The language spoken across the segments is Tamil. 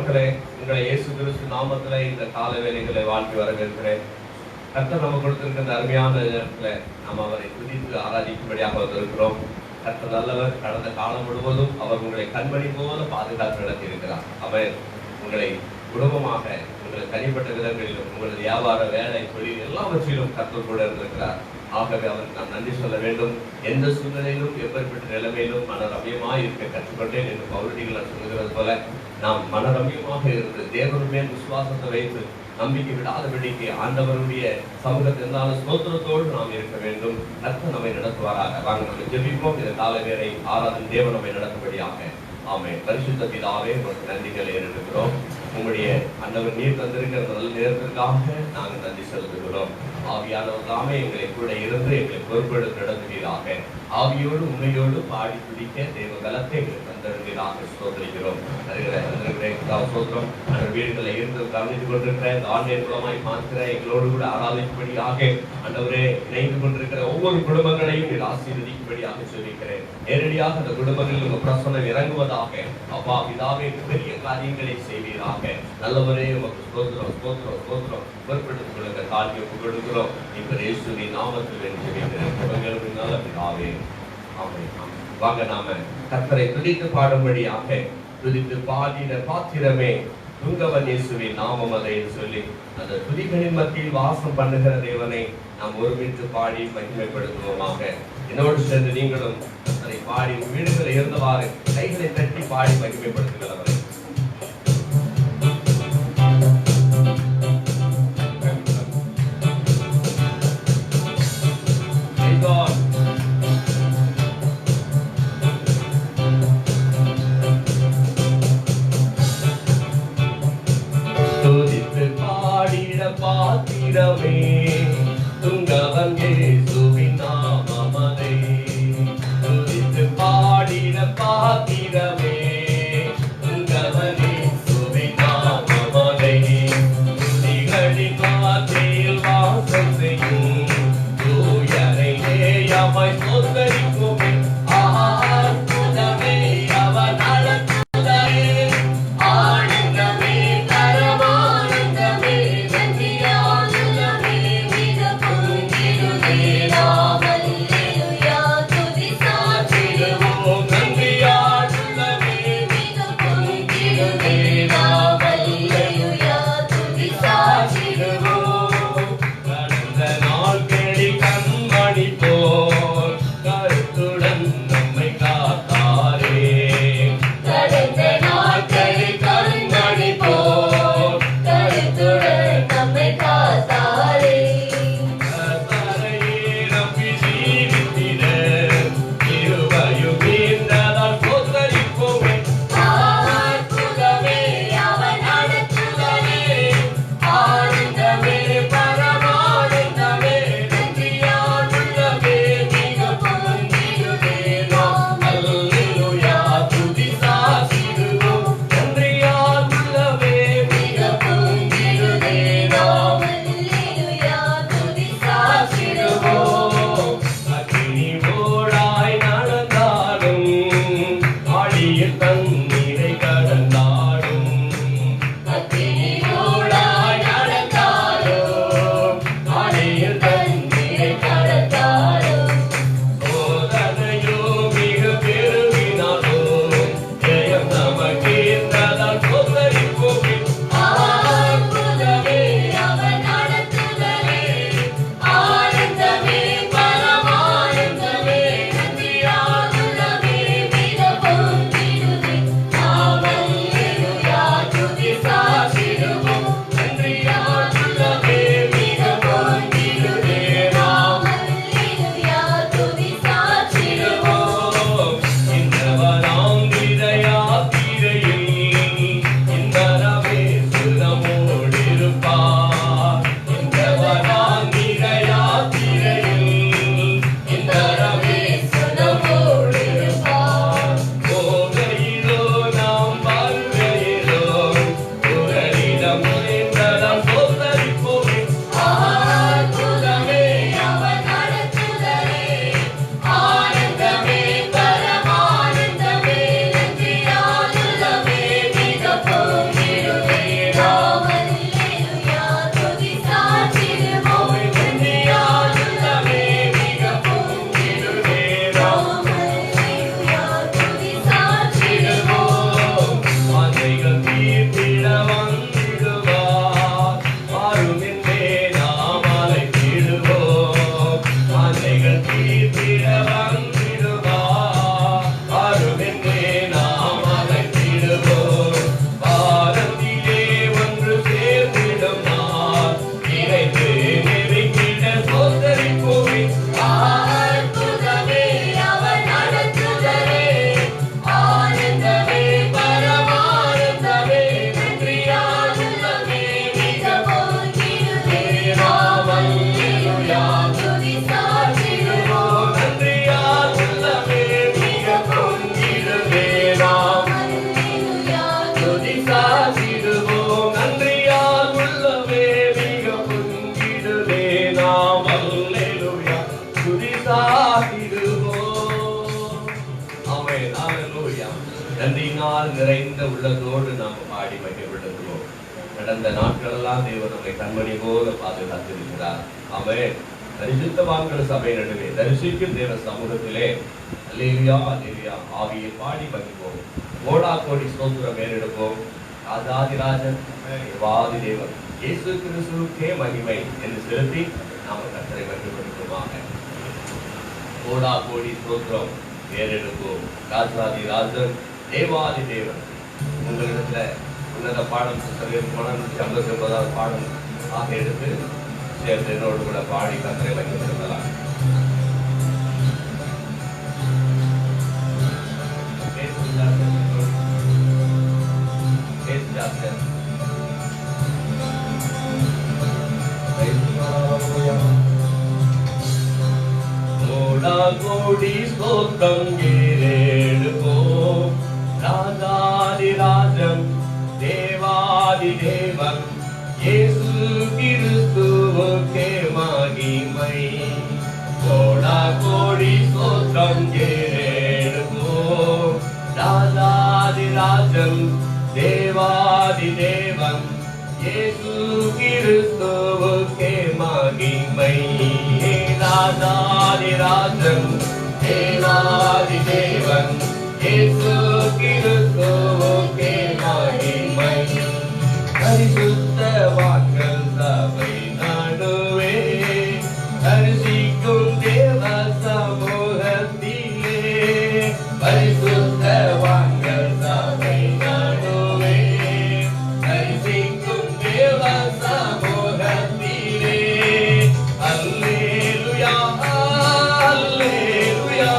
மக்களே, உங்களை இயேசு கிறிஸ்து நாமத்திலே இந்த கால வேளைகளை வாழ்த்தி வரவேற்கிறேன். கர்த்தர் நமக்கு கொடுத்திருக்கிற இந்த அருமையான நேரத்தில் நாம் அவரை துதித்து ஆராதிக்கும்படியாக வந்திருக்கிறோம். கர்த்தர் நல்லவர். கடந்த காலம் முழுவதும் அவர் உங்களை கண்மணி போல பாதுகாத்து நடத்தி இருக்கிறார். அவர் உங்களை குடும்பமாக, உங்கள் தனிப்பட்ட விதங்களிலும், உங்களது வியாபார, வேலை, தொழில் எல்லாவற்றிலும் கர்த்தர் கூட இருந்திருக்கிறார். ஆகவே அவருக்கு நாம் நன்றி சொல்ல வேண்டும். எந்த சூழ்நிலையிலும், எப்பேற்பட்ட நிலைமையிலும் மனரமியமாக இருக்க கற்றுக்கொண்டேன் என்று பவுலடிகள் சொல்லுகிறது போல நாம் மனரமியமாக இருந்து தேவன் மேல் விசுவாசத்தை வைத்து நம்பிக்கை விடாதபடிக்கு ஆண்டவருடைய சமூகத்தில் இருந்தாலும் ஸ்தோத்திரத்தோடு நாம் இருக்க வேண்டும். கர்த்தர் நம்மை நடத்துவாராக. வாங்க நம்ம ஜெபிப்போம். இந்த கால வேளை ஆராதனை தேவன் நம்மை நடத்தும்படியாக. ஆமென். பரிசுத்த பிதாவே, உங்களுக்கு நன்றிகளை ஏறெடுக்கிறோம். உங்களுடைய ஆண்டவர் நீர் தந்திருக்கிற நல்ல நேரத்திற்காக நாங்கள் நன்றி செலுத்துகிறோம். ஆவியானவர் தாமே எங்களை கூட இருந்து எங்களை பொறுப்பெடுத்து நடத்துவீராக. ஆவியோடு உண்மையோடு பாடி துடிக்க தேவ பலத்தை எங்களுக்கு தந்திருந்தீராக ஸ்தோத்திரிக்கிறோம். ஸ்தோத்திரம். அந்த வீடுகளில் இருந்து கவனித்துக் கொண்டிருக்கிற இந்த ஆன்லைன் மூலமாய் பார்க்கிற எங்களோடு கூட ஆராதிக்கும்படியாக ஆண்டவரே இணைந்து கொண்டிருக்கிற ஒவ்வொரு குடும்பங்களையும் நீர் ஆசீர்வதிக்கும்படியாக சொல்லிக்கிறேன். நேரடியாக அந்த குடும்பங்களில் உங்கள் பிரசன்னம் இறங்குவதாக. அப்பா பிதாவே, பெரிய காரியங்களை செய்வீராக. நல்லவரே, உமக்கு ஸ்தோத்திரம் ஸ்தோத்திரம் ஸ்தோத்திரம். பொறுப்பெடுத்துக் கொள்ளுங்க. காரியத்தை கொடுக்கிறோம். இப்ப இயேசுவின் நாமத்தில் ஜெபிக்கிறேன். நல்ல பிதாவே. ஆமென். வாங்க நாம கர்த்தரை துதித்து பாடும்படியாக. துதித்து பாடின பாத்திரமே துங்கவன் இயேசுவின் நாமம் அதை சொல்லி அந்த துதிகளின் மத்தியில் வாசம் பண்ணுகிற தேவனை நாம் ஒருமித்து பாடி மகிமைப்படுத்துவோமாக. என்னோடு சேர்ந்து நீங்களும் அதை பாடி வீடுகளில் இருந்தவாறு கைகளை தட்டி பாடி மகிமைப்படுத்துகிறவரை. பாத்திரமே துங்கவன் இயேசுவின் நாமமதை துதித்து பாடின பாத்திரமே துங்கவன் இயேசுவின் நாமமதை துதிகளின் வார்த்தையில் வாசம் செய்யும் தூயரை நேயமாய் சோதரிக்குமே. இவ்வாறு நிறைந்த உள்ளத்தோடு நாம் பாடி மகிழ்விடுகிறோம். கடந்த நாட்களெல்லாம் தேவன் நம்மை கண்மணி போல பாதுகாத்திருக்கிறார். அவன் பரிசுத்தவான்கள் சபை நடுவே தரிசிக்கும் தேவ சமூகத்திலே அல்லேலூயா அல்லேலூயா ஆவியை பாடி மகிழ்வோம். கோடா கோடி ஸ்தோத்திரம் மேலெடுப்போம். ராஜாதிராஜன் தேவாதி தேவன் இயேசு கிறிஸ்துவுக்கே மகிமை என்று செலுத்தி நாம் கர்த்தரை மகிமைப்படுத்துவோமாக. கோடா கோடி ஸ்தோத்திரம் மேலெடுப்போம். ராஜாதிராஜன் தேவாதி தேவன். உங்களிடத்துல உன்னத பாடம் 159வது பாடம் ஆக எடுத்து சேர்த்து என்னோடு கூட பாடி கர்த்தரை மகிமைப்படுத்தலாம். கோடி ஸ்தோத்திரம் ஏறெடுப்போம். ராஜாதிராஜன் தேவாதி தேவன் இயேசு கிறிஸ்துவுக்கே மகிமை. கோடி ஸ்தோத்திரம் ஏறெடுப்போம். ராஜாதிராஜன் தேவாதி தேவன் இயேசு கிறிஸ்துவுக்கே மகிமை. ராஜாதிராஜன் தேவாதி தேவன் இயேசு கிறிஸ்துவுக்கே மகிமை. பரிசுத்தவான்கள் சபை நடுவே தரிசிக்கும் தேவ சமூகத்திலே. பரிசுத்தவான்கள் சபை நடுவே தரிசிக்கும் தேவ சமூகத்திலே. அல்லேலூயா அல்லேலூயா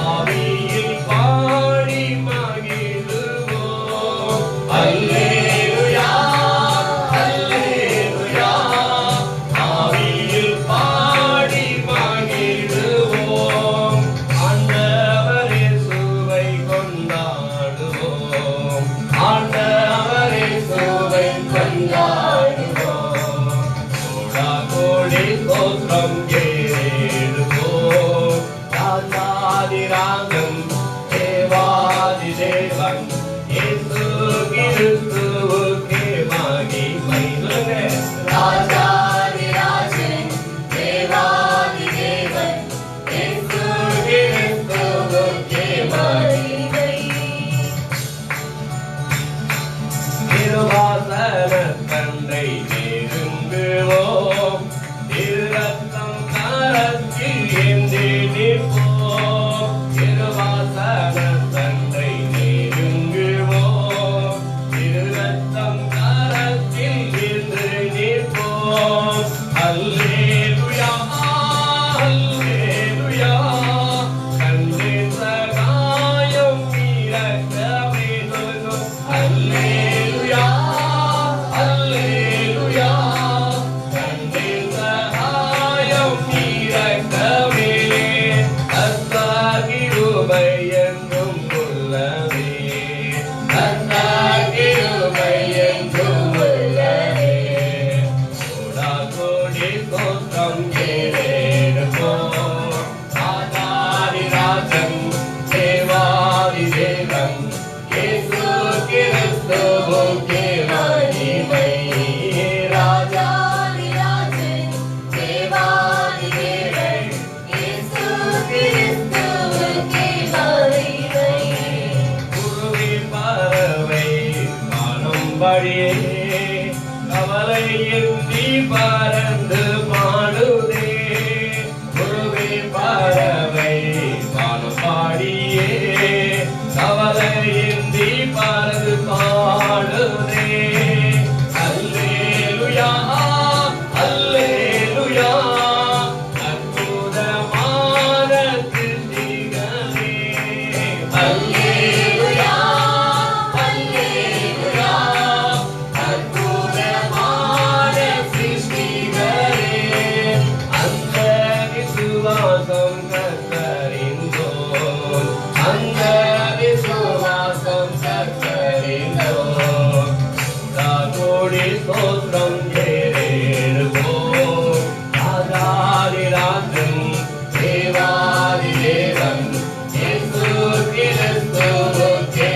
ஆவியில் பாடி மகிழுவோம். அல்லேலூயா அல்லேலூயா ஆவியில் பாடி மகிழுவோம். ஆண்டவர் இயேசுவை கொண்டாடுவோம். ஆண்டவர் இயேசுவை கொண்டாடுவோம். கோடி ஸ்தோத்திரம் ஏறெடுப்போம். ராஜாதிராஜன் தேவாதி தேவன் இயேசு கிறிஸ்துவுக்கே மகிமை. ராஜாதிராஜன் தேவாதி தேவன் இயேசு கிறிஸ்துவுக்கே மகிமை. திருவாசகத்தண்டை நெருங்குவோம். திருரத்தம் கரத்தில் ஏந்தி நிற்போம். திருவாசகத்தண்டை நெருங்குவோம். திருரத்தம் கரத்தில் ஏந்தி நிற்போம். அல்லேலூயா அல்லேலூயா கண்ணின் சகாயம் இரக்கமே சொல்லும். அல்லேலூயா அல்லேலூயா கண்ணின் சகாயம் இரக்கமே. கர்த்தர் கிருபை என்றும் உள்ளதே. கர்த்தர் கிருபை என்றும் உள்ளதே. கோடி ஸ்தோத்திரம் ஏறெடுப்போம். ராஜாதிராஜன் தேவாதி தேவன் இயேசு கிறிஸ்துவுக்கே மகிமை. ராஜாதிராஜன் தேவாதி தேவன் இயேசு கிறிஸ்துவுக்கே மகிமை. குருவி பறவை காணும்படியே கவலையின்றி பறந்து பாடுதே. குருவி பறவை காணும்படியே கவலையின்றி பறந்து பாடுதே. அல்லேலூயா அல்லேலூயா அற்புதமான சிருஷ்டிகளே. அல்லேலூயா அல்லேலூயா அற்புதமான சிருஷ்டிகளே. அந்த விசுவாசம் கர்த்தரிந்தோம். அந்த விசுவாசம் கர்த்தரிந்தோம். கோடி ஸ்தோத்திரம் ஏறெடுப்போம். ராஜாதிராஜன் தேவாதி தேவன் இயேசு கிறிஸ்துவுக்கே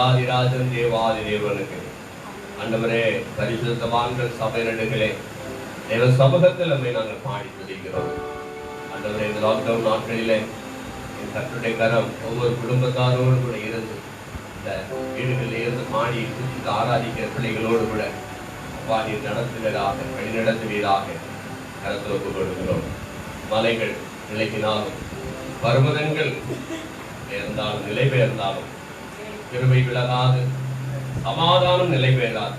ராஜாதிராஜன் தேவாதி தேவனுக்கு ஆண்டவரே பரிசுத்தவான்கள் சபை நடுகளே தேவ சமூகத்தில் நம்மை நாங்கள் பாடி துதிக்கிறோம். ஆண்டவரே இந்த லாக்டவுன் நாட்களிலே என் கர்த்தருடைய கரம் ஒவ்வொரு குடும்பத்தாரோடு கூட இருந்து இந்த வீடுகளில் இருந்து பாடி துதித்து ஆராதிக்கிற பிள்ளைகளோடு கூட பாடி நடத்துவீராக வழிநடத்துவீராக கருத்தில் ஒப்புக் கொடுக்கிறோம். மலைகள் நிலைக்கினாலும் பர்வதங்கள் பெயர்ந்தாலும் நிலை பெயர்ந்தாலும் கிருபை விலகாது சமாதானம் நிலை பெயராது.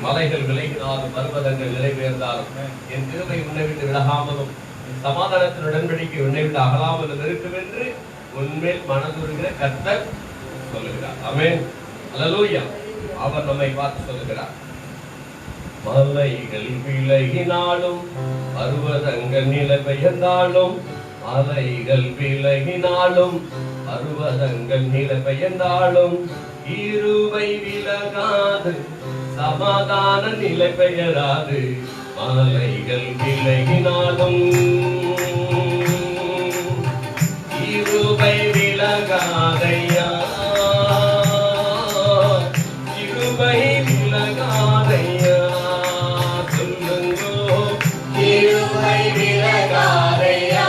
மலைகள் விலகினாலும் பர்வதங்கள் நிலை பெயர்ந்தாலும் என் கிருபை உன்னை விட்டு விலகாமலும் சமாதானத்தின் உடன்படிக்கை உன்னை விட்டு அகலாமலும் இருக்கும் என்று உன்மேல் மனதுருகிற கர்த்தர் சொல்லுகிறார். ஆமென். அல்லேலூயா. அவர் நம்மை பார்த்து சொல்லுகிறார், மலைகள் விலகினாலும் பர்வதங்கள் நிலை பெயர்ந்தாலும் மலைகள் விலகினாலும் பர்வதங்கள் நிலை பெயர்ந்தாலும் கிருபை விலகாது சமாதான நிலை பெயராது. மலைகள் விலகினாலும் கிருபை விலகாதையா, கிருபை விலகாதையா. சொல்லுங்கோ, கிருபை விலகாதையா,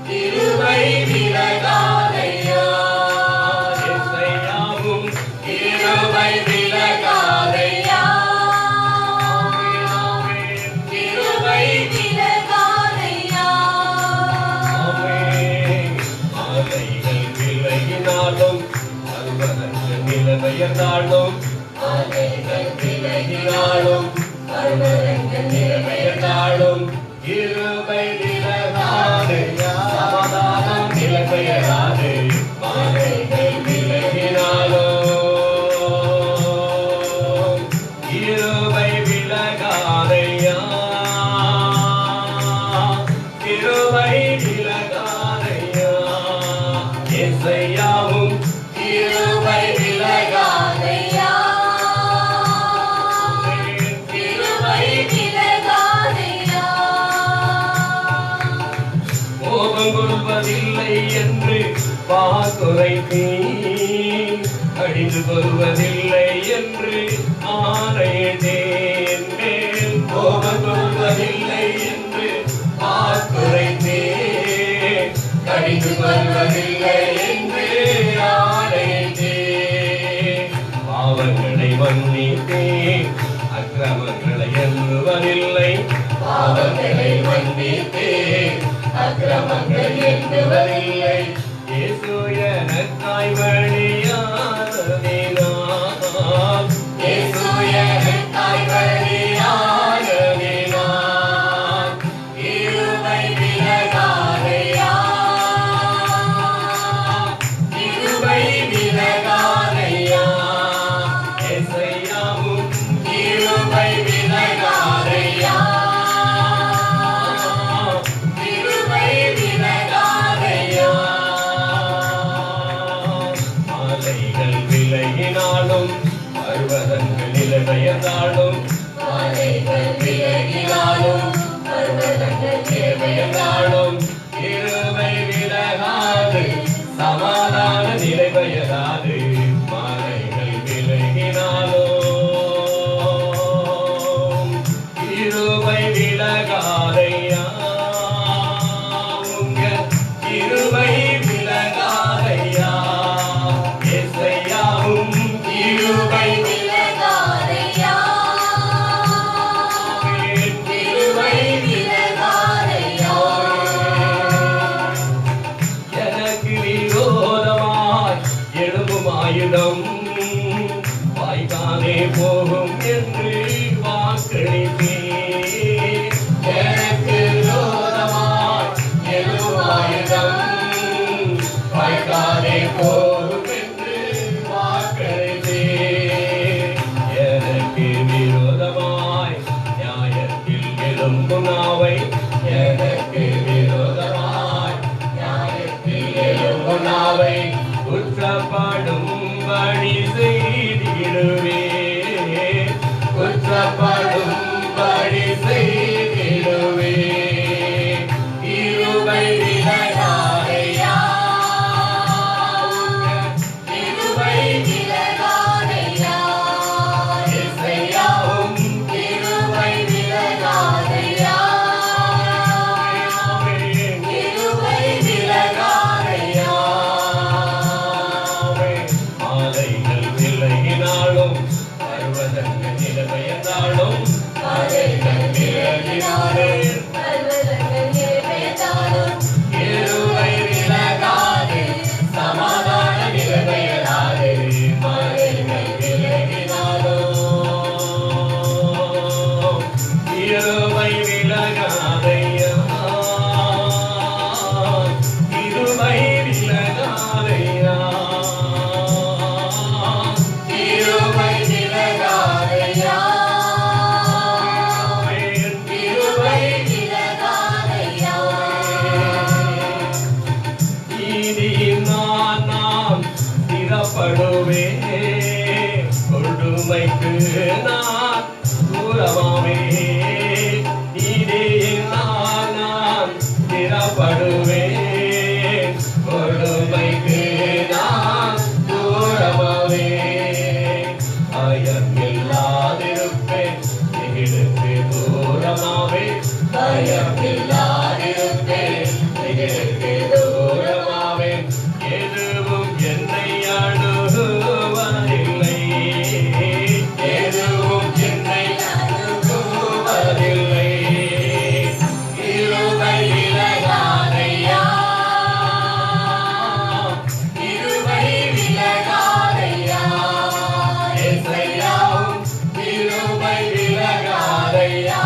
கிருபை விலகாதையா. இசையாவும் கிருபை விலகாதையா, கிருபை விலகாதையா. மலைகள் விலகினாலும் பர்வதங்கள் நிலை பெயர்ந்தாலும் மலைகள் விலகினாலும் பர்வதங்கள் நிலை பெயர்ந்தாலும் கிருபை விலகாது சமாதானம் நிலை பெயராது. மலைகள் விலகினாலும் கிருபை விலகாதையா, கிருபை விலகாதையா. இசையாவும் கிருபை விலகாதையா, கிருபை விலகாதையா. கோபம் கொள்வதில்லை என்று பாக்குரைத்தீ, அடிந்து கொள்வதில்லை என்று ஆணையிட்டேன். மேல் கோபம் கொள்வதில்லை என்று பாக்குரைத்தேன், அடிந்து கொள்வதில்லை என்று ஆணையிட்டேன். பாவங்களை மன்னித்தேன், அக்கிரமங்களை எண்ணுவதில்லை. பாவங்களை மன்னித்தேன், அக்கிரமங்கள் எண்ணுவதில்லை. இயேசு எனக்காய் பலியானதினால், இயேசு எனக்காய் பலியானதினால் கிருபை விலகாதையா, கிருபை விலகாதையா. இசையாவும் கிருபை விலகாதையா, கிருபை விலகாதையா. மலைகள் விலகினாலும் பர்வதங்கள் நிலை பெயர்ந்தாலும் மலைகள் விலகினாலும் பர்வதங்கள் நிலை பெயர்ந்தாலும் கிருபை விலகாது சமாதான நிலை பெயராது. மலைகள் விலகினாலும் கிருபை விலகாதையா, உங்க கிருபை விலகாதையா. இசையாவும் கிருபை விலகாதையா, கிருபை விலகாதையா. எனக்கு விரோதமாய் கிருபை விலகாதையா, கிருபை விலகாதையா, கிருபை விலகாதையா, கிருபை விலகாதையா. நீதியினால் நான் ஸ்திரப்படுவேன், கொடுமைக்கு நான் தூரமாவேன். நீதியினால் நான் ஸ்திரப்படுவேன், கொடுமைக்கு நான் தூரமாவேன். பயமில்லாதிருப்பேன், திகிலுக்கு தூரமாவேன். பயமில்லாதிருப்பேன், திகிலுக்கு தூரமாவேன். எதுவும் என்னை அணுகுவதில்லை, எதுவும் என்னை அணுகுவதில்லை. கிருபை விலகாதையா, கிருபை விலகாதையா. இயேசுவும் கிருபை விலகாதையா,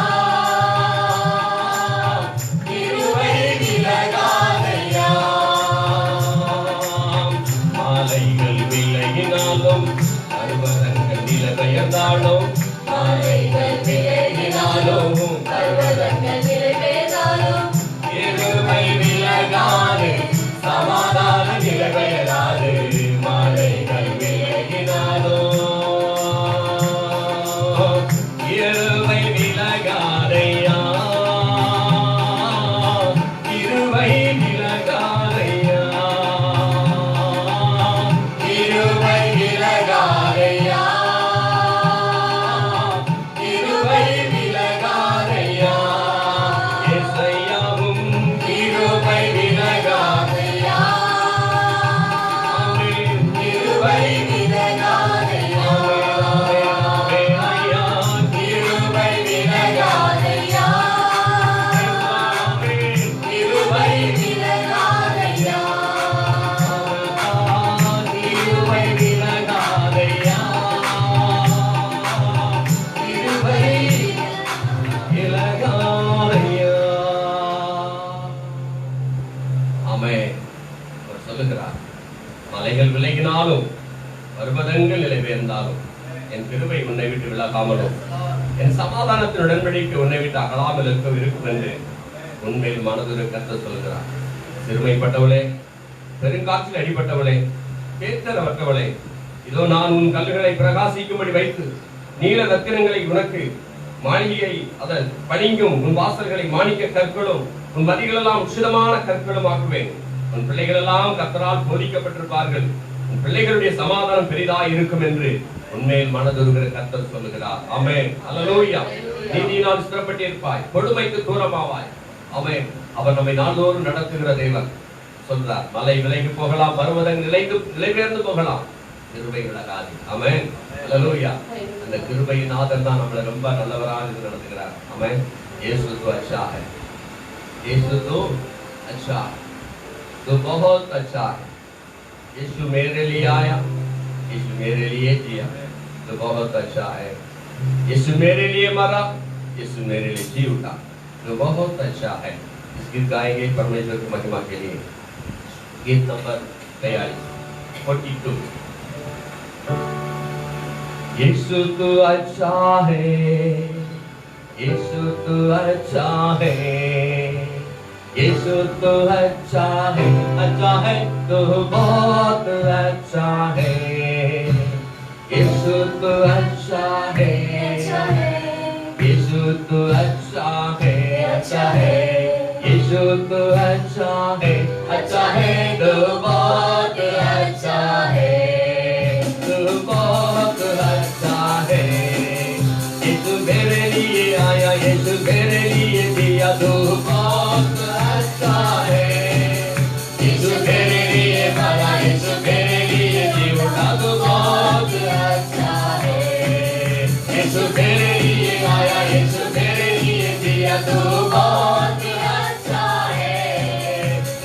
கிருபை விலகாதையா. மாலைகள் விலகினாலும், பர்வதங்கள் நிலைபெயர்ந்தாலும், மாலைகள் விலகினாலும், பர்வதங்கள் நிலைபெயர்ந்தாலும், கிருபை விலகாது, சமாதான நிலைபெயராது. மாலைகள் விலகினாலும், கிருபை விலகாதையா, கிருபை விலகாதையா, கிருபை விலகாதையா, கிருபை விலகாதையா. இயேசுவும் கிருபை விலகாதையா, கிருபை விலகாதையா. கிருபை விலகாதையா, கிருபை விலகாதையா. கிருபை விலகாதையா, கிருபை விலகாதையா. ஆமென். அவர் சொல்லுகிறார், மலைகள் விலகினாலும், பர்வதங்கள் நிலைபெயர்ந்தாலும், என் கிருபை உன்னை விட்டு விலகாமலும், என் சமாதானத்தின் உடன்படிக்கை உன்னை விட்டு அகலாமல் இருக்கும் என்று உண்மையில் மனதுரு கர்த்தர் சொல்கிறார். சிறுமைப்பட்டவளே, பெருங்காற்றில் அடிபட்டவளே, கேட்டரவற்றவளே, இதோ நான் உன் கல்லுகளை பிரகாசிக்கும்படி வைத்து நீல ரத்தினங்களை உனக்கு மாளிகையை அதன் பளிங்கும், உன் வாசல்களை மாணிக்க கற்களும், உன் மதிகளெல்லாம் உச்சிதமான கற்களும் ஆக்குவேன். உன் பிள்ளைகள் எல்லாம் கர்த்தரால் போதிக்கப்பட்டிருப்பார்கள். உன் பிள்ளைகளுடைய சமாதானம் பெரிதாய் இருக்கும் என்று உண்மையில் மனதுருகிற கர்த்தர் சொல்லுகிறார். ஆமென். அல்லேலூயா. நீதியினால் ஸ்திரப்பட்டிருப்பாய், கொடுமைக்கு தூரமாவாய். ஆமென். அவர் நம்மை நாள்தோறும் நடத்துகிற தேவன். சொல்றார், மலை விலகி போகலாம், பர்வதங்கள் நிலைபெயர்ந்து போகலாம், கிருபை விலகாது. ஆமென். அல்லேலூயா. அந்த கிருபையின் நாதர் தான் நம்மளை ரொம்ப நல்லவராக இருந்து நடத்துகிறார். ஆமென். यीशु तो अच्छा है, यीशु तो अच्छा है, तो बहुत अच्छा है. यीशु मेरे लिए आया, यीशु मेरे लिए जिया, तो बहुत अच्छा है. यीशु मेरे लिए मरा, यीशु मेरे लिए जी उठा, तो बहुत अच्छा है. इस गीत गाएंगे परमेश्वर की महिमा के लिए. गीत नंबर 42. यीशु तो अच्छा है, यीशु तो अच्छा है, यीशु तो अच्छा है तो बहुत अच्छा है. यीशु तो अच्छा है, यीशु तो अच्छा है, यीशु तो अच्छा है तो बहुत अच्छा है, तो बहुत अच्छा है. यीशु मेरे लिए आया, यीशु मेरे लिए दिया, तो बहुत अच्छा है. यीशु मेरे लिए मरा, यीशु मेरे लिए जी उठा, तो बहुत अच्छा है. यीशु मेरे लिए आया, यीशु मेरे लिए दिया, तो बहुत अच्छा है.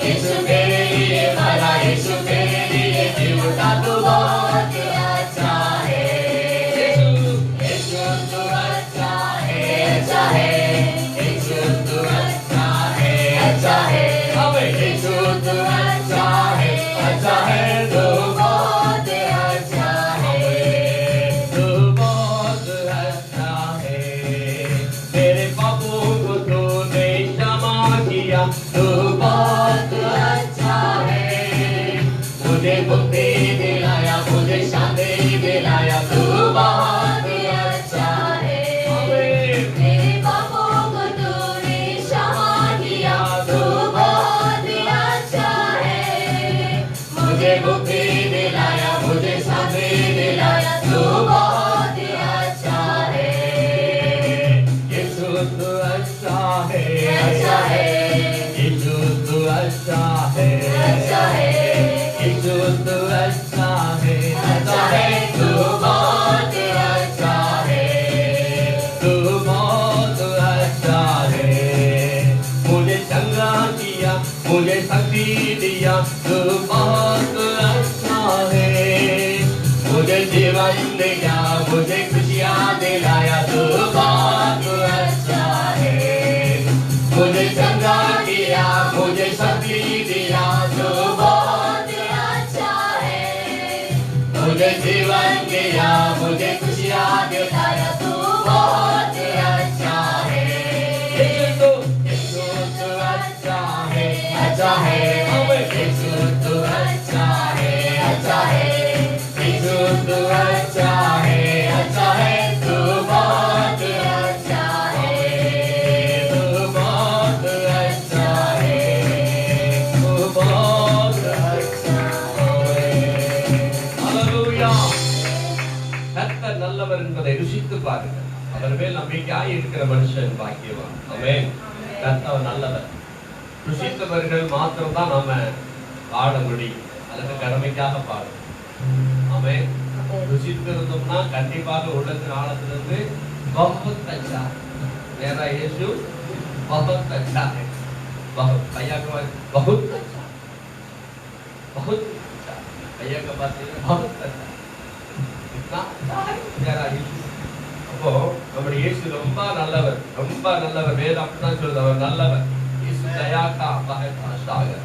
यीशु मेरे लिए मरा, यीशु मेरे लिए जी उठा, तो बहुत अच्छा है. यीशु तो अच्छा है, பாருங்க. அவர் மேல் நம்பிக்கையாய் இருக்கிற மனுஷன் பாக்கியவான். ஆமென். கர்த்தர் நல்லவர். ருசித்தவர்கள் மாத்திரம் தான் நாம பாட முடியும். அதுக்கு கடமைக்காக பாடும். ஆமென். ருசித்திருந்தோம்னா கண்டிப்பாக உள்ளத்தின் ஆழத்திலிருந்து बहुत अच्छा मेरा यीशु बहुत अच्छा है. बहुत भैया का बहुत अच्छा भैया का बात बहुत अच्छा इतना अच्छा है मेरा यीशु. அப்போ நம்முடைய இயேசு ரொம்ப நல்லவர் வேதம் அப்படிதான் சொல்லுது. அவர் நல்லவர். இயேசு दया का बहुत सागर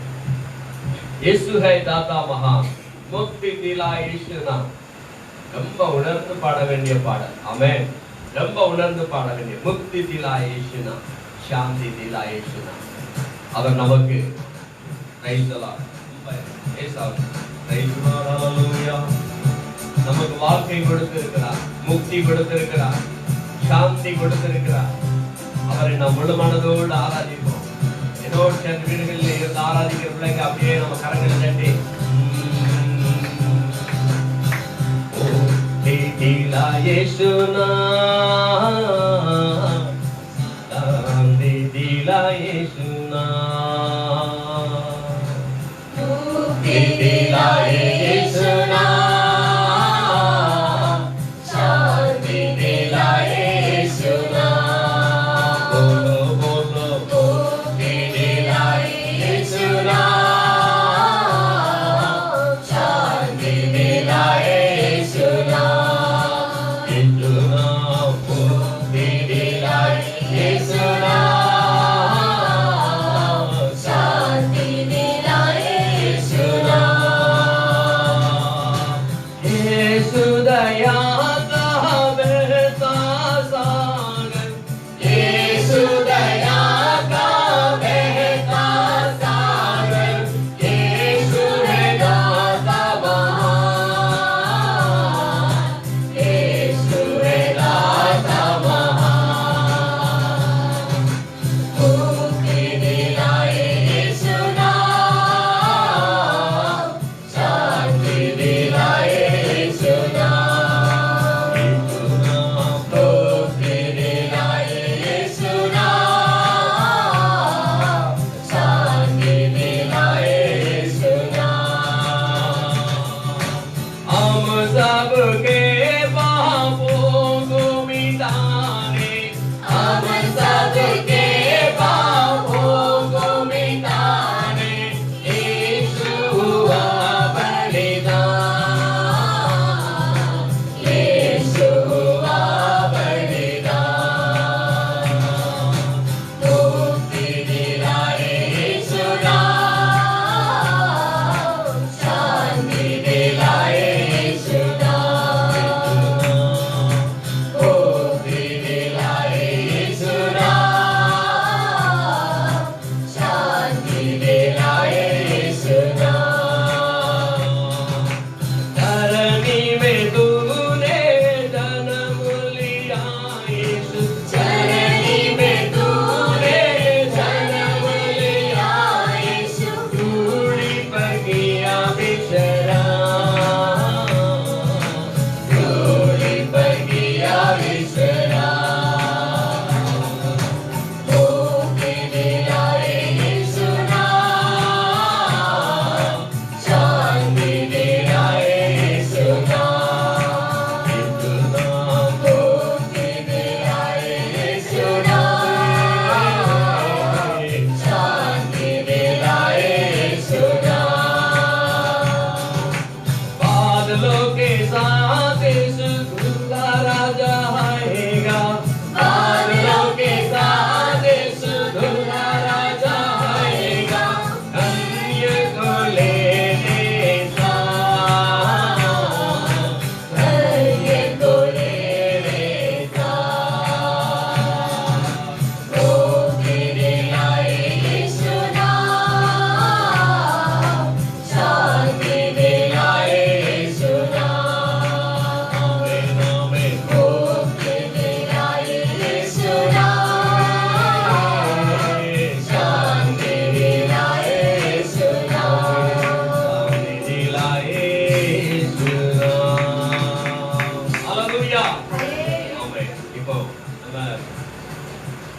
यीशु है दाता महान मुक्ति दिला यीशु नाम. ரொம்ப உணர்ந்து பாட வேண்டிய பாடல். ஆமென். ரொம்ப உணர்ந்து பாட வேண்டிய முக்தி திலா यीशु नाम சாந்தி திலா यीशु नाम. அவர் நமக்கு நமக்கு வாழ்க்கை கொடுத்திருக்கிறார், முக்தி கொடுத்திருக்கிறார், சாந்தி கொடுத்திருக்கிறார். அவரை நாம் முழு மனதோடு ஆராதிப்போம். ஏதோ சேர்ந்த வீடுகளில் இருந்து ஆராதிக்கிற பிள்ளைங்க அப்படியே நம்ம கரங்களை தட்டி दिला यीशु नाम शांति दिला यीशु नाम मुक्ति दिला यीशु नाम शांति दिला यीशु नाम. बोलो बोलो मुक्ति दिला यीशु नाम शांति दिला यीशु नाम. Yeshua.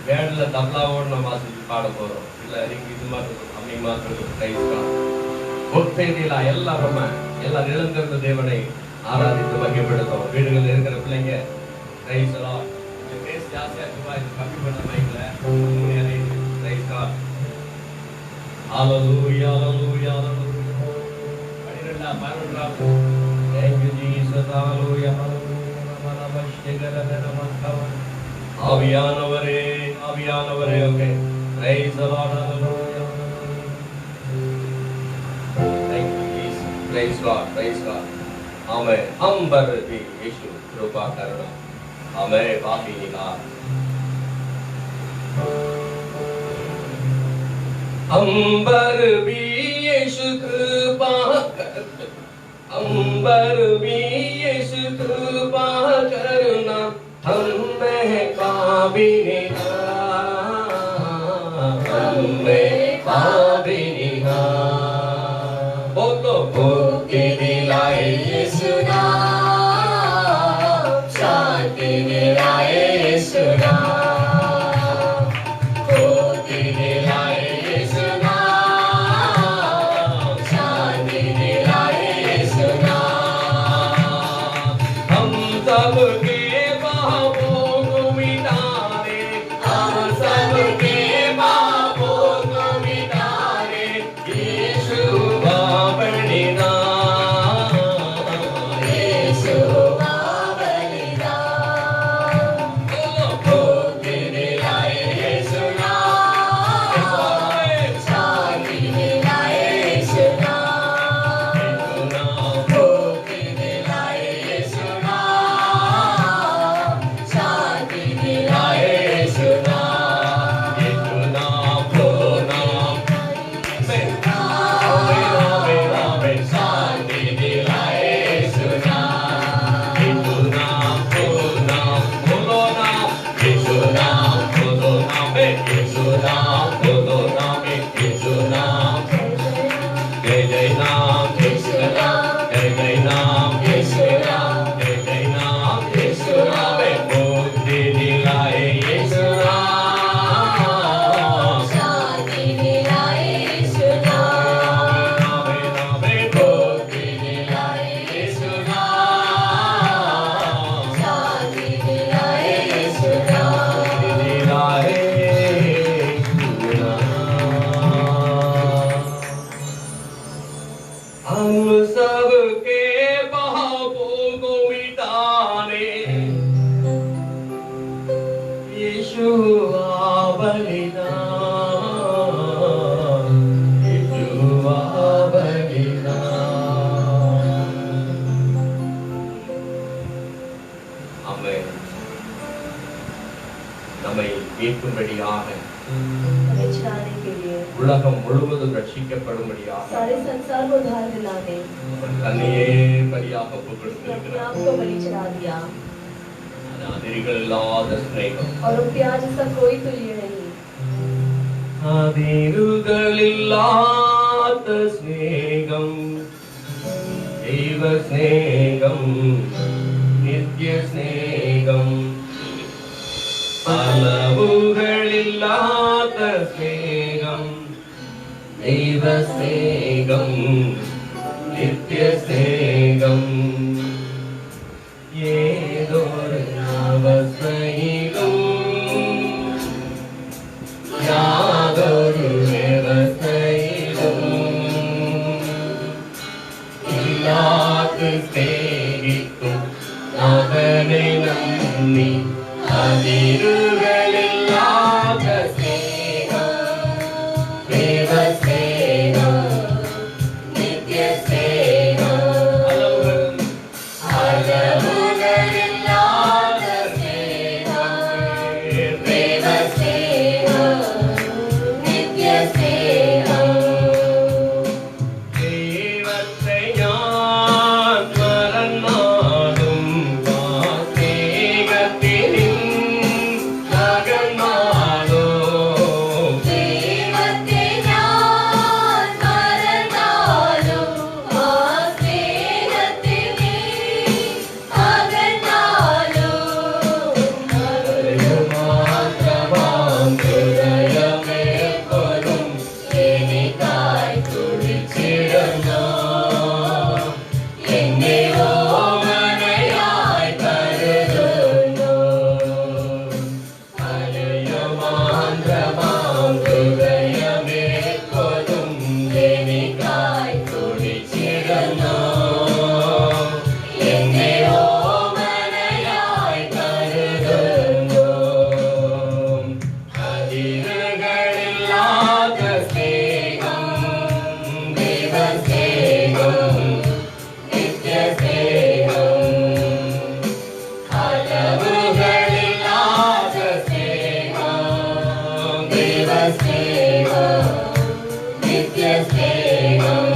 பேண்டில் தபலாவோடு நம்ம வாசிச்சு பாட போகிறோம். இல்லை நீங்கள் இது மாதிரி அம்மி மாதிரி கைஸ்கா ஒத்தேதியில எல்லாரும் எல்லா நிலந்திருந்த தேவனை ஆராதித்து மகிமைப்படுத்தும். வீடுகளில் இருக்கிற பிள்ளைங்க ரைஸ்லாம் பேஸ் ஜாஸ்தியாக இருக்குமா இது கம்மி பண்ண மைக்கில் ரைஸ்கா ஹalleluya hallelujah hallelujah 12 thank you Jesus hallelujah ஆவியானவரே ஆவியானவரே okay praise the Lord hallelujah thank you Jesus praise God आमेन अंबर भी यीशु कृपा करना आमेन पापी निकाल अंबर भी यीशु कृपा करना अंबर भी यीशु कृपा करना हमें पापी निकाल हमें पापी निकाल बोलो मुक्ति दिलाए यीशु नाम शांति दिलाए यीशु नाम मुक्ति दिलाए यीशु नाम शांति दिलाए यीशु नाम हम सबके पापों को मिटाने हम सबके पापों को मिटाने यीशु अपने नाम यीशु का बलिदान मुक्ति दिलाए यीशु नाम शांति दिलाए यीशु नाम मुक्ति दिलाए यीशु नाम शांति दिलाए यीशु नाम यीशु नाम वो नाम शांति दिलाए यीशु नाम यीशु नाम वो नाम बोलो नाम यीशु नाम बोलो नाम यीशु नाम बोलो नाम यीशु नाम जय जय नाम यीशु नाम जय जय नाम यीशु नाम जय जय नाम यीशु नाम मुक्ति दिलाए यीशु नाम शांति दिलाए यीशु नाम मुक्ति दिलाए यीशु नाम शांति दिलाए यीशु नाम हम सबके पापों को मिटाने यीशु बलिदान यीशु बलिदान आमेन நம்மை மீட்கும்படியாக हमें छुड़ाने के लिए உலகம் முழுவதும் ரட்சிக்கப்படும்படியாக सारे संसार को उद्धार दिलाने தன்னையே பலியாக ஒப்புக் अपने கொடுத்திருக்கிறார். आप को बलि चढ़ा दिया அதிரிகள் இல்லாத சிநேகம் और उनके आज इसका कोई तुल्य नहीं அதிருகள் இல்லாத சிநேகம் தெய்வ சிநேகம் நித்திய சிநேகம் அளவுகள் இல்லாத சிநேகம் தெய்வ சிநேகம் நித்திய சிநேகம் ஏதொரு அவஸ்தையிலும் யாதொரு விவஸ்தையிலும் இல்லாது சேவிக்கும் அவனை நம்பி அதிருகளில்லாத சேகம் தேவ சேகம் ദൈവസ്നേഹം നിത്യസ്നേഹം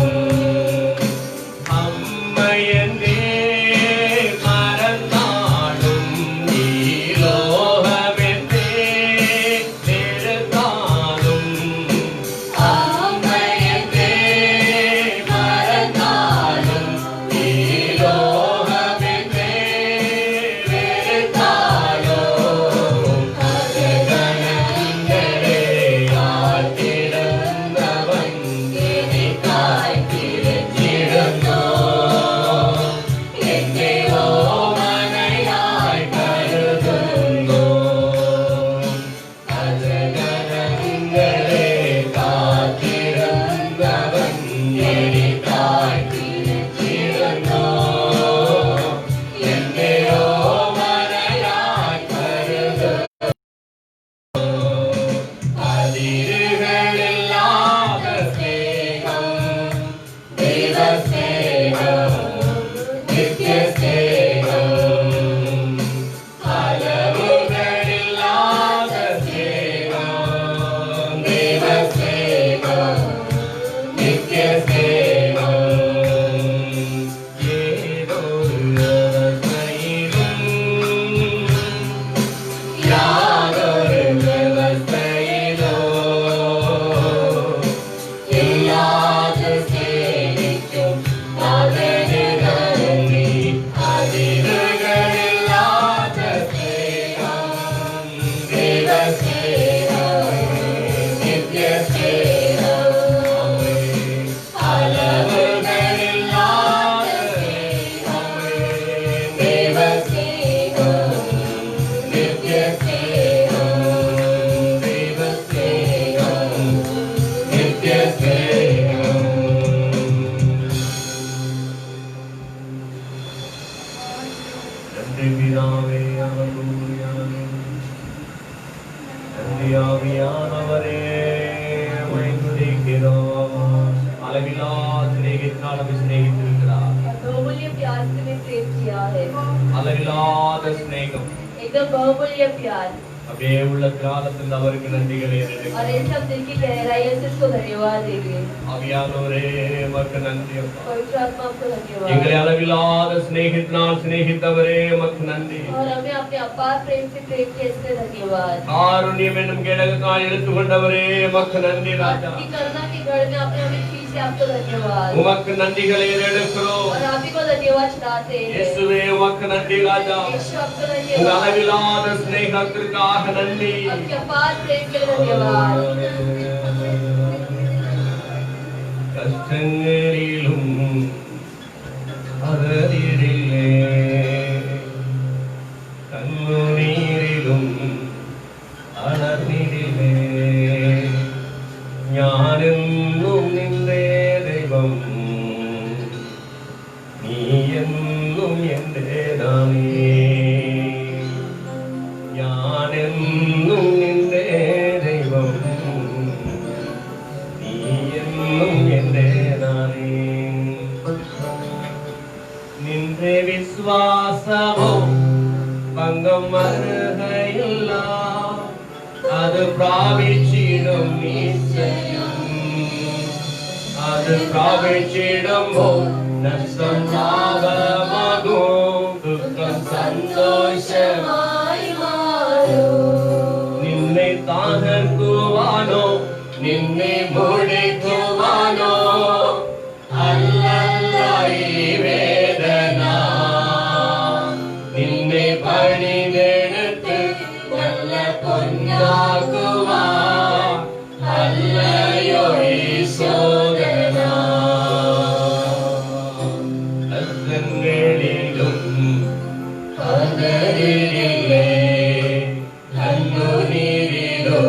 एकदम बहुमूल्य प्यार அப்படியே உள்ள காலத்தில் அவருக்கு நன்றிகளை और इन सब दिल की गहराइयों से उसको धन्यवाद देंगे ஆவியானவரே உமக்கு நன்றி அப்பா पवित्र आत्मा आपको धन्यवाद எங்களை அளவில்லாத சிநேகித்தால் சிநேகித்தவரே உமக்கு நன்றி और हमें अपने अपार प्रेम से प्रेम किए इसलिए धन्यवाद காருண்யம் என்னும் கேடகத்தால் எடுத்துக்கொண்டவரே உமக்கு நன்றி ராஜா आपकी करुणा के गढ़ में आपने हमें खींच से आपको धन्यवाद உமக்கு நன்றிகளை எடுக்கிறோம் और आप ही को धन्यवाद चढ़ाते हैं இயேசுவே உமக்கு நன்றி ராஜா यीशु आपको உங்க धन्यवाद அளவில்லாத சிநேகத்திற்காக நன்றி आपके अपार प्रेम के लिए धन्यवाद கஷ்டங்களிலும் அதரிலே கண்ணீரிலும் அலர்ந்திலே ஞானென்னும் நின்றே தெய்வம் நீ என்னும் என்றே தானே ஞானென்னும் நின்றே தெய்வம் நீ என்னும் என்றே தானே நின்றே விசுவாசமோ பங்கம் வருகையில்ல அது பிராபிச்சிடும் நிச்சயம் அது பிராபிச்சிடும் நஷ்டம் லாபமாகும் துக்கம் சந்தோஷமாய் நின்னை தாகர்க்குவானோ நின்னை முடிக்குவானோ அல்லல்லாய் வேதனா நின்னை பணிந்தெடுத்து நல்ல பொன்னாக்குவா அல்லையோ ஈசோதனா அத்தங்களிலும் அதரிலே கண்ணுநீரிலோ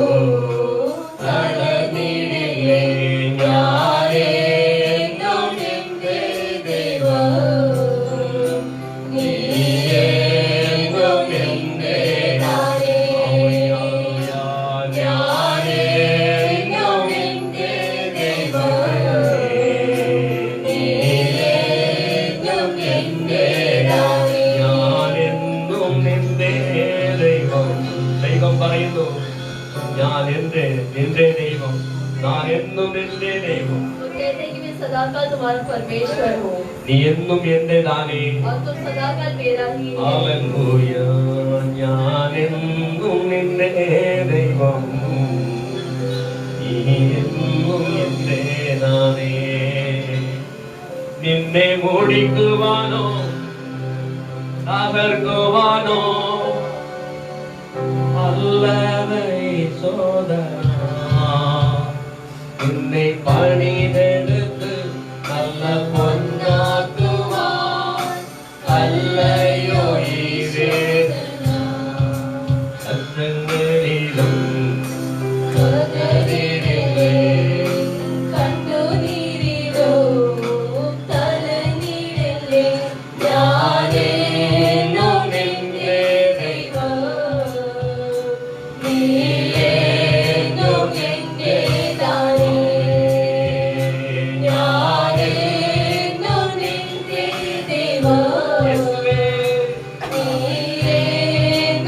தடநீரிலே ഞാൻ എന്റെ നിന്റെ ദൈവം ഞാൻ എന്നും നിന്റെ ദൈവം वो कहते हैं कि मैं सदा काल तुम्हारा परमेश्वर हूँ നീ എന്നും എന്റേതാനേ और तुम सदा काल मेरा ही है ഹല്ലേലൂയ ഞാൻ എന്നും നിന്റെ ദൈവം നീ എന്നും എന്റേതാനേ നിന്നെ മൂടിക്കുവാനോ തകർക്കുവാനോ அல்லவே சோதரா உன்னை பணிதெடுத்து நல்ல பொன்னாக்குவார் அல்லையோ ஈவேதனா கஷ்டங்களிலும் கதறிடிலே கண்டுநீரிலோ தலனிடிலே ஞானே நொனிந்தே தெய்வம் நீயே நொனிந்தே தானே ஞானே நொனிந்தே தெய்வம் இயேசுவே நீயே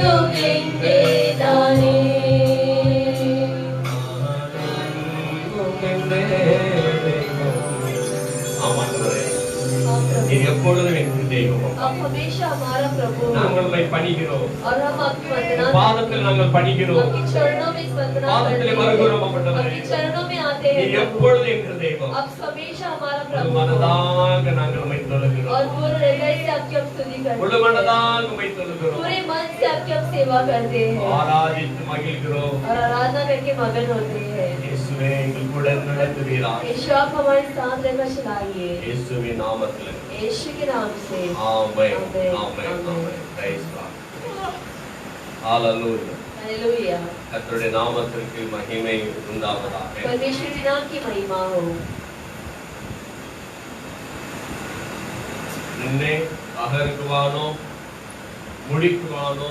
நொனிந்தே தானே ஆமாண்டவரே நீர் எப்பொழுதும் எங்கள் தெய்வம் आप हमेशा हमारा प्रभु हो நாங்கள் உம்மை பணிகிறோம் और हम आपकी वंदना பாதத்தில் நாங்கள் பணிகிறோம் आपके चरणों में इस वंदना பாதத்தில் करते हैं வருகிறோம் ஆண்டவரே आपके चरणों में आते हैं நீர் எப்பொழுதும் எங்கள் தெய்வம் आप हमेशा हमारा முழு प्रभु हो மனதாக நாங்கள் உம்மை और தொழுகிறோம் पूरे हृदय से आपकी हम स्तुति करते முழு हैं மனதாக உம்மை தொழுகிறோம் पूरे मन से आपकी हम सेवा करते हैं ஆராதித்து மகிழ்கிறோம் और आराधना करके मगन होते हैं இயேசுவே எங்கள் கூட நடத்துவீராக यीशु आप हमारे साथ रहकर चलाइए இயேசுவின் நாமத்தில் यीशु के नाम से ஆமென் ஆமென், ஆமென் ஆமென். ஆமென் பிரைஸ் காட் ஹalleluya हालेलुया கர்த்தருடைய நாமத்திற்கு மகிமை உண்டாவதாக परमेश्वर के नाम की महिमा हो நின்னை அகற்றுவானோ முடிக்குவானோ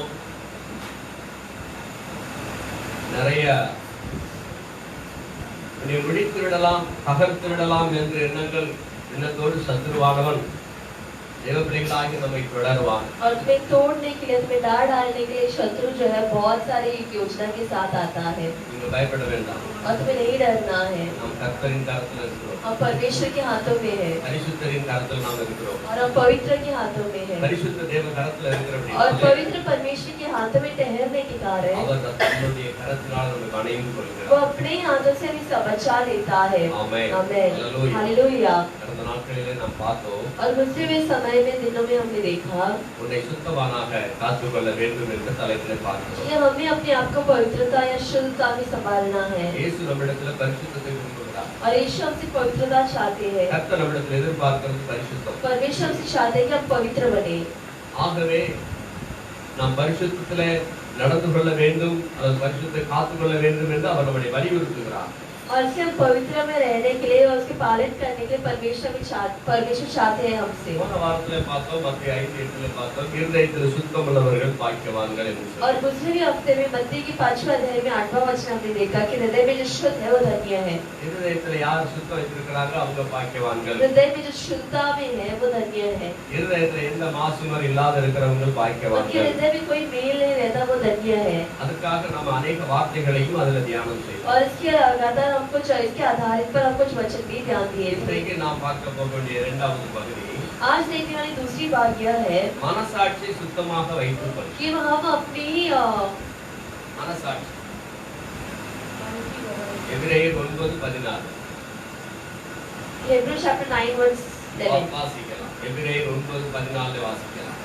நிறைய உன்னை முடித்து விடலாம் தகர்த்து விடலாம் என்ற எண்ணத்தோடு சத்துருவானவன் தேவ பிள்ளைகளாகி நம்மை தொடருவான் और तुम्हें तोड़ने के लिए तुम्हें डाल डालने के लिए शत्रु जो है बहुत सारी योजना के साथ आता है நீங்க பயப்பட வேண்டாம் और तुम्हें नहीं डरना है நாம் கர்த்தரின் கரத்தில் இருக்கிறோம் हम परमेश्वर के हाथों में है பரிசுத்தரின் கரத்தில் நாம் இருக்கிறோம் और हम पवित्र के हाथों में है பரிசுத்த தேவ கரத்தில் और இருக்கிறபடியால் पवित्र परमेश्वर के हाथों में ठहरने के कारण அவர் தன்னுடைய கரத்தினால் நம்மை அணைந்து वो கொள்கிறார் अपने हाथों से हमें सब बचा लेता है ஆமென் आमेन ஹalleluya हालेलुया கடந்த நாட்களிலே நாம் பார்த்தோம் और गुजरे हुए समय में दिनों में हमने देखा உன்னை சுத்தவானாக காத்துக்கொள்ள வேண்டும் என்று தலைப்பிலே பார்த்தோம் कि हमें अपने आप को पवित्रता या शुद्धता में संभालना है இயேசு நம்மிடத்தில் பரிசுத்தத்தை விரும்புகிறார் और यीशु हमसे पवित्रता चाहते हैं கர்த்தர் நம்மிடத்தில் எதிர்பார்க்கிறது பரிசுத்தம் परमेश्वर हमसे चाहते हैं कि हम पवित्र बने ஆகவே நாம் பரிசுத்தத்திலே நடந்து கொள்ள வேண்டும் அல்லது பரிசுத்தத்தை காத்துக்கொள்ள வேண்டும் என்று அவர் நம்மை வலியுறுத்துகிறார் और सिर्फ पवित्र में रहने के लिए और उसके पालन करने के लिए परमेश्वर चाहते हैं हमसे போன வாரத்திலே பார்த்தோம் மத்திய 5:8 பார்த்தோம் இருதயத்தில் சுத்தம் உள்ளவர்கள் பாக்கியவான்கள் என்று சொல்லி. और दूसरे भी हफ्ते में मत्ती की 5वें अध्याय में 8वां वचन हमने देखा कि हृदय में जो शुद्ध है वो धन्य है இருதயத்தில் யார் சுத்தம் வச்சிருக்கிறாங்களோ அவங்க பாக்கியவான்கள் हृदय में जो शुद्धता में है वो धन्य है இருதயத்தில் எந்த மாசுமர் இல்லாத இருக்கிறவங்க उनके பாக்கியவான்கள் हृदय में कोई मेल नहीं रहता वो धन्य है அதுக்காக நம்ம अनेक வார்த்தைகளையும் அதுல தியானம் செய்வோம் और इसके लगातार हमको इसके आधारित पर हम कुछ वचन भी ध्यान दिए थे இன்றைக்கு நாம் பார்க்க போக வேண்டிய இரண்டாவது பகுதி आज देखने वाली दूसरी बात यह है மனசாட்சியை சுத்தமாக வைத்துக் கொள் कि हम अपनी மனசாட்சி எபிரேயர் 9:14 Hebrew chapter 9 verse 11 வாசிக்கலாம் எபிரேயர் 9:14 வாசிக்கலாம்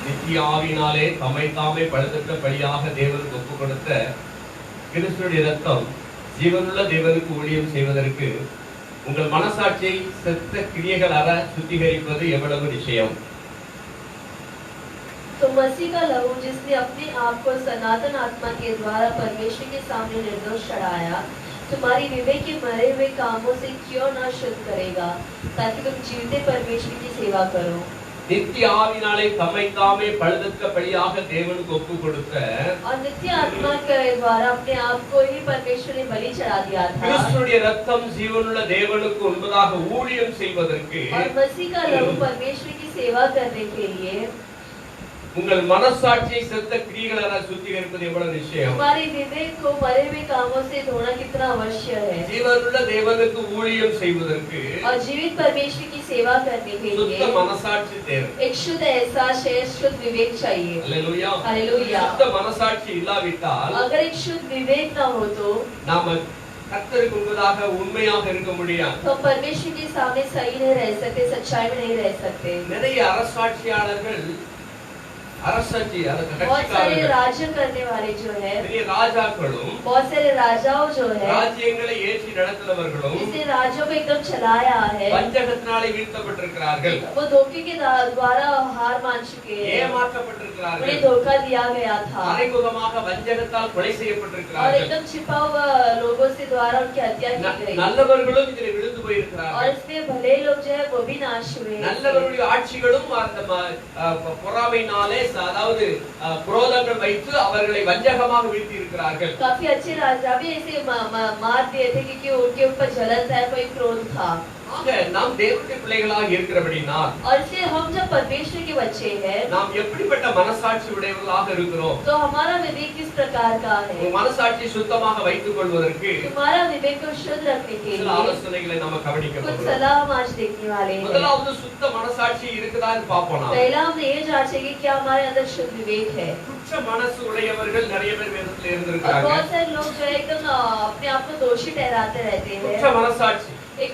நித்திய ஆவியினாலே தம்மை தாமே பழுதற்றபடியாக தேவனுக்கு ஒப்புக் கொடுத்த கிறிஸ்துவின் இரத்தம் ஜீவனுள்ள தேவனுக்கு ஊழியம் செய்வதற்கு உங்கள் மனசாட்சியை செத்த கிரியைகள் அற சுத்திகரிப்பது எவ்வளவு நிச்சயம் तो मसीह का लहू जिसने अपने आप को सनातन आत्मा के द्वारा परमेश्वर के सामने निर्दोष चढ़ाया तुम्हारी विवेक के मरे हुए कामों से क्यों न शुद्ध करेगा ताकि तुम जीवते परमेश्वर की सेवा करो நித்திய ஆவினாலே தம்மை தாமே பழுதற்ற பலியாக தேவனுக்கு ஒப்பு கொடுத்த और नित्य आत्मा के द्वारा अपने आप को ही परमेश्वर ने बलि चढ़ा दिया था கிறிஸ்துவின் ரத்தம் ஜீவனுள்ள தேவனுக்கு உண்பதாக ஊழியம் செய்வதற்கு और मसीह का लहू परमेश्वर की सेवा करने के लिए உங்கள் மனசாட்சியை செத்த கிரியைகளால் சுத்திகரிப்பது எவ்வளவு நிச்சயம் हमारे विवेक को मरे हुए कामों से धोना कितना अवश्य है ஜீவனுள்ள தேவனுக்கு ஊழியம் செய்வதற்கு और जीवित परमेश्वर की सेवा करने के சுத்த लिए மனசாட்சி தேவை एक शुद्ध एहसास है शुद्ध विवेक चाहिए அல்லேலூயா हालेलुया சுத்த மனசாட்சி இல்லாவிட்டால் अगर एक शुद्ध विवेक ना हो तो நாம கர்த்தருக்கு முன்பதாக உண்மையாக இருக்க முடியாது तो परमेश्वर के सामने सही नहीं रह सकते सच्चाई में नहीं रह सकते நிறைய அரசாட்சியாளர்கள் அரசாட்சி बहुत सारे கட்சிக்காரர்கள் राज्य करने वाले जो है பெரிய ராஜாக்களும் बहुत सारे राजाओं जो है ராஜ்யங்களை ஏற்றி நடத்துறவர்களும் जिसने राज्यों को एकदम चलाया है வஞ்சகத்தினாலே வீழ்த்தப்பட்டிருக்கிறார்கள் वो धोखे के द्वारा हार मान चुके हैं ஏமாற்றப்பட்டிருக்கிறார்கள் उन्हें धोखा दिया गया था மறைமுகமாக வஞ்சகத்தால் கொலை और செய்யப்பட்டிருக்கிறார்கள் एकदम छिपा हुआ लोगों से द्वारा उनकी हत्या की गई நல்லவர்களும் இதில் விழுந்து और போயிருக்கிறார்கள் इसमें भले लोग जो है वो भी नाश हुए நல்லவர்களுடைய ஆட்சிகளும் அந்த பொறாமையினாலே அதாவது குரோதங்கள் வைத்து அவர்களை வஞ்சகமாக வீழ்த்தி இருக்கிறார்கள் काफी अच्छे राजा भी ऐसे मार दिए थे क्योंकि उनके ऊपर जलन था कोई क्रोध था ஆக நாம் தேவனுடைய பிள்ளைகளாக இருக்கிறபடினால் और इसलिए हम जब परमेश्वर के बच्चे हैं நாம் எப்படிப்பட்ட மனசாட்சி உடையவர்களாக இருக்கிறோம் तो हमारा विवेक किस प्रकार का है உங்க மனசாட்சியை சுத்தமாக வைத்துக் கொள்வதற்கு तुम्हारा विवेक को शुद्ध रखने के சில लिए ஆலோசனைகளை நம்ம கவனிக்க कुछ போகிறோம் सलाह हम आज देखने वाले हैं முதலாவது சுத்த மனசாட்சி இருக்குதான்னு பார்ப்போம் நாம். पहला हम ये जांचेंगे क्या हमारे अंदर शुद्ध विवेक है குற்ற மனசு உடையவர்கள் நிறைய பேர் வேதத்துல और இருந்திருக்காங்க बहुत सारे लोग जो है एकदम अपने आप को दोषी ठहराते रहते குற்ற हैं மனசாட்சி एक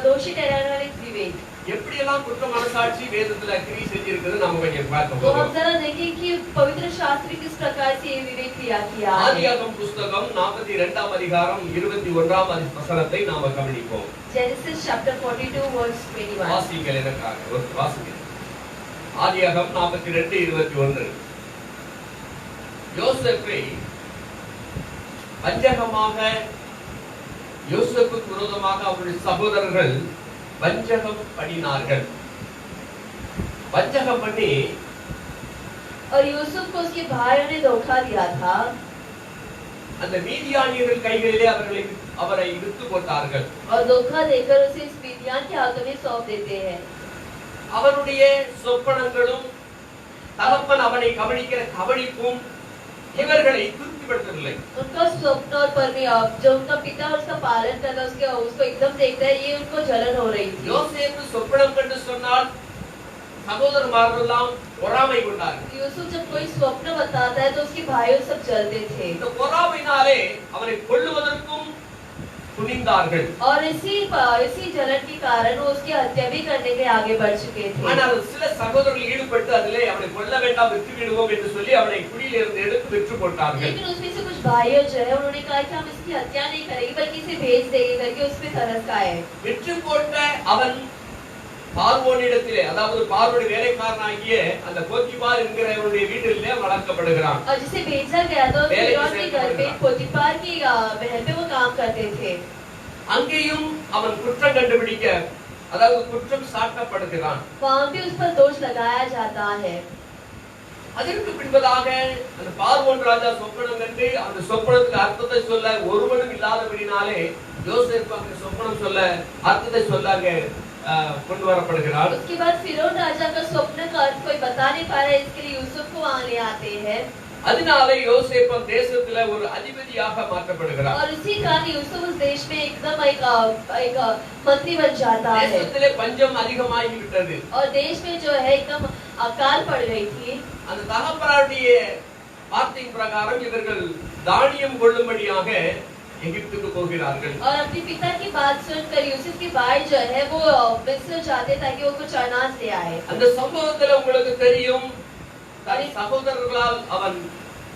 दोषी ठहराने वाले विवेक எப்படி எல்லாம் குற்ற மனசாட்சி வேதத்துல கிரியை செஞ்சிருக்குது நம்ம கொஞ்சம் பார்க்க तो हम போறோம் जरा देखें कि पवित्र शास्त्र किस प्रकार से ये विवेक क्रिया किया है ஆதியாகமம் புஸ்தகம் 42ஆம் அதிகாரம் 21ஆம் வசனத்தை நாம கவனிப்போம். Genesis chapter 42 verse 21 வாசிங்கள் எனக்காக ஒரு வாசிங்கள். ஆதியாகமம் 42:21 யோசேப்பை வஞ்சகமாக யோசேப்புக்கு விரோதமாக அவருடைய சகோதரர்கள் வஞ்சகம் பண்ணினார்கள். வஞ்சகம் பண்ணி और यूसुफ को उसके भाइयों ने धोखा दिया था அந்த மீதியானியர்கள் கைகளிலே அவரை விற்று போட்டார்கள். और धोखा देकर उसे इस मिद्यान के हाथों में सौंप देते हैं அவருடைய சொப்பனங்களும் தகப்பன் அவனை கவனிக்கிற கவனிப்பும் இவர்களை திருப்திப்படுத்தவில்லை. उनका स्वप्न और जो उनका पिता और उसका पालन करना उसको एकदम देखता है ये उनको जलन हो रही थी யோசேப்பு சொப்பனம் கண்டு சொன்னால் சகோதரமாரெல்லாம் பொறாமை கொண்டார்கள். यूसुफ जब कोई स्वप्न बताता है तो उसके भाइयों सब जलते थे இந்த பொறாமையினாலே அவனை கொல்லுவதற்கும் துணிந்தார்கள். और इसी जलन के कारण वो उसकी हत्या भी करने के आगे बढ़ चुके थे ஆனால் சில சகோதரர்கள் ஈடுபட்டு அதிலே அவனை கொல்ல வேண்டாம் விற்று விடுவோம் என்று சொல்லி அவனை குடியிலிருந்து எடுத்து விற்று போட்டார்கள். लेकिन उसमें से कुछ भाइयों जो है उन्होंने कहा कि हम इसकी हत्या नहीं करेंगे बल्कि इसे भेज देंगे करके उस पे तरस खाए விற்று போட்ட அவன் பார்வோனிடத்திலே அதாவது பார்வோனுடைய வேலைக்காரனாகிய அந்த போத்திபார் என்கிறவனுடைய வீட்டிலே வளர்க்கப்படுகிறான். और जिसे भेजा गया था फिरौन के घर पे पोतीफार की महल पे वो काम करते थे அங்கேயும் அவன் குற்றம் கண்டுபிடிக்க அதாவது குற்றம் சாட்டப்படுகிறான். वहाँ भी उस पर दोष लगाया जाता है அதற்கு பின்பதாக அந்த பார்வோன் ராஜா சொப்பனம் கண்டு அந்த சொப்பனத்துக்கு அர்த்தத்தை சொல்ல ஒருவனும் இல்லாதபடினாலே யோசேப்பு அந்த சொப்பனம் சொல்ல அர்த்தத்தை சொல்லாங்க கொண்டு வரப்படுகிறார். उसके बाद फिरौन राजा का स्वप्न का अर्थ कोई बता नहीं पा रहा है इसके लिए यूसुफ को वहाँ ले आते हैं அதனாலே யோசேப்பு தேசத்துல ஒரு அதிபதியாக மாற்றப்படுகிறார். और इसी कारण यूसुफ उस देश में एकदम एक मंत्री बन जाता है தேசத்திலே பஞ்சம் அதிகமாகி விட்டது. और देश में जो है एकदम अकाल पड़ गई थी அந்த தகப்பனாருடைய வார்த்தையின் பிரகாரம் இவர்கள் தானியம் கொள்ளும்படியாக எகிப்துக்கு போகிறார்கள். और अपने पिता की बात सुनकर यूसुफ के भाई जो है वो मिस्र जाते ताकि वो कुछ अनाज ले आए அந்த சம்பவத்துல உங்களுக்கு தெரியும் தன் சகோதரர்களால் அவன்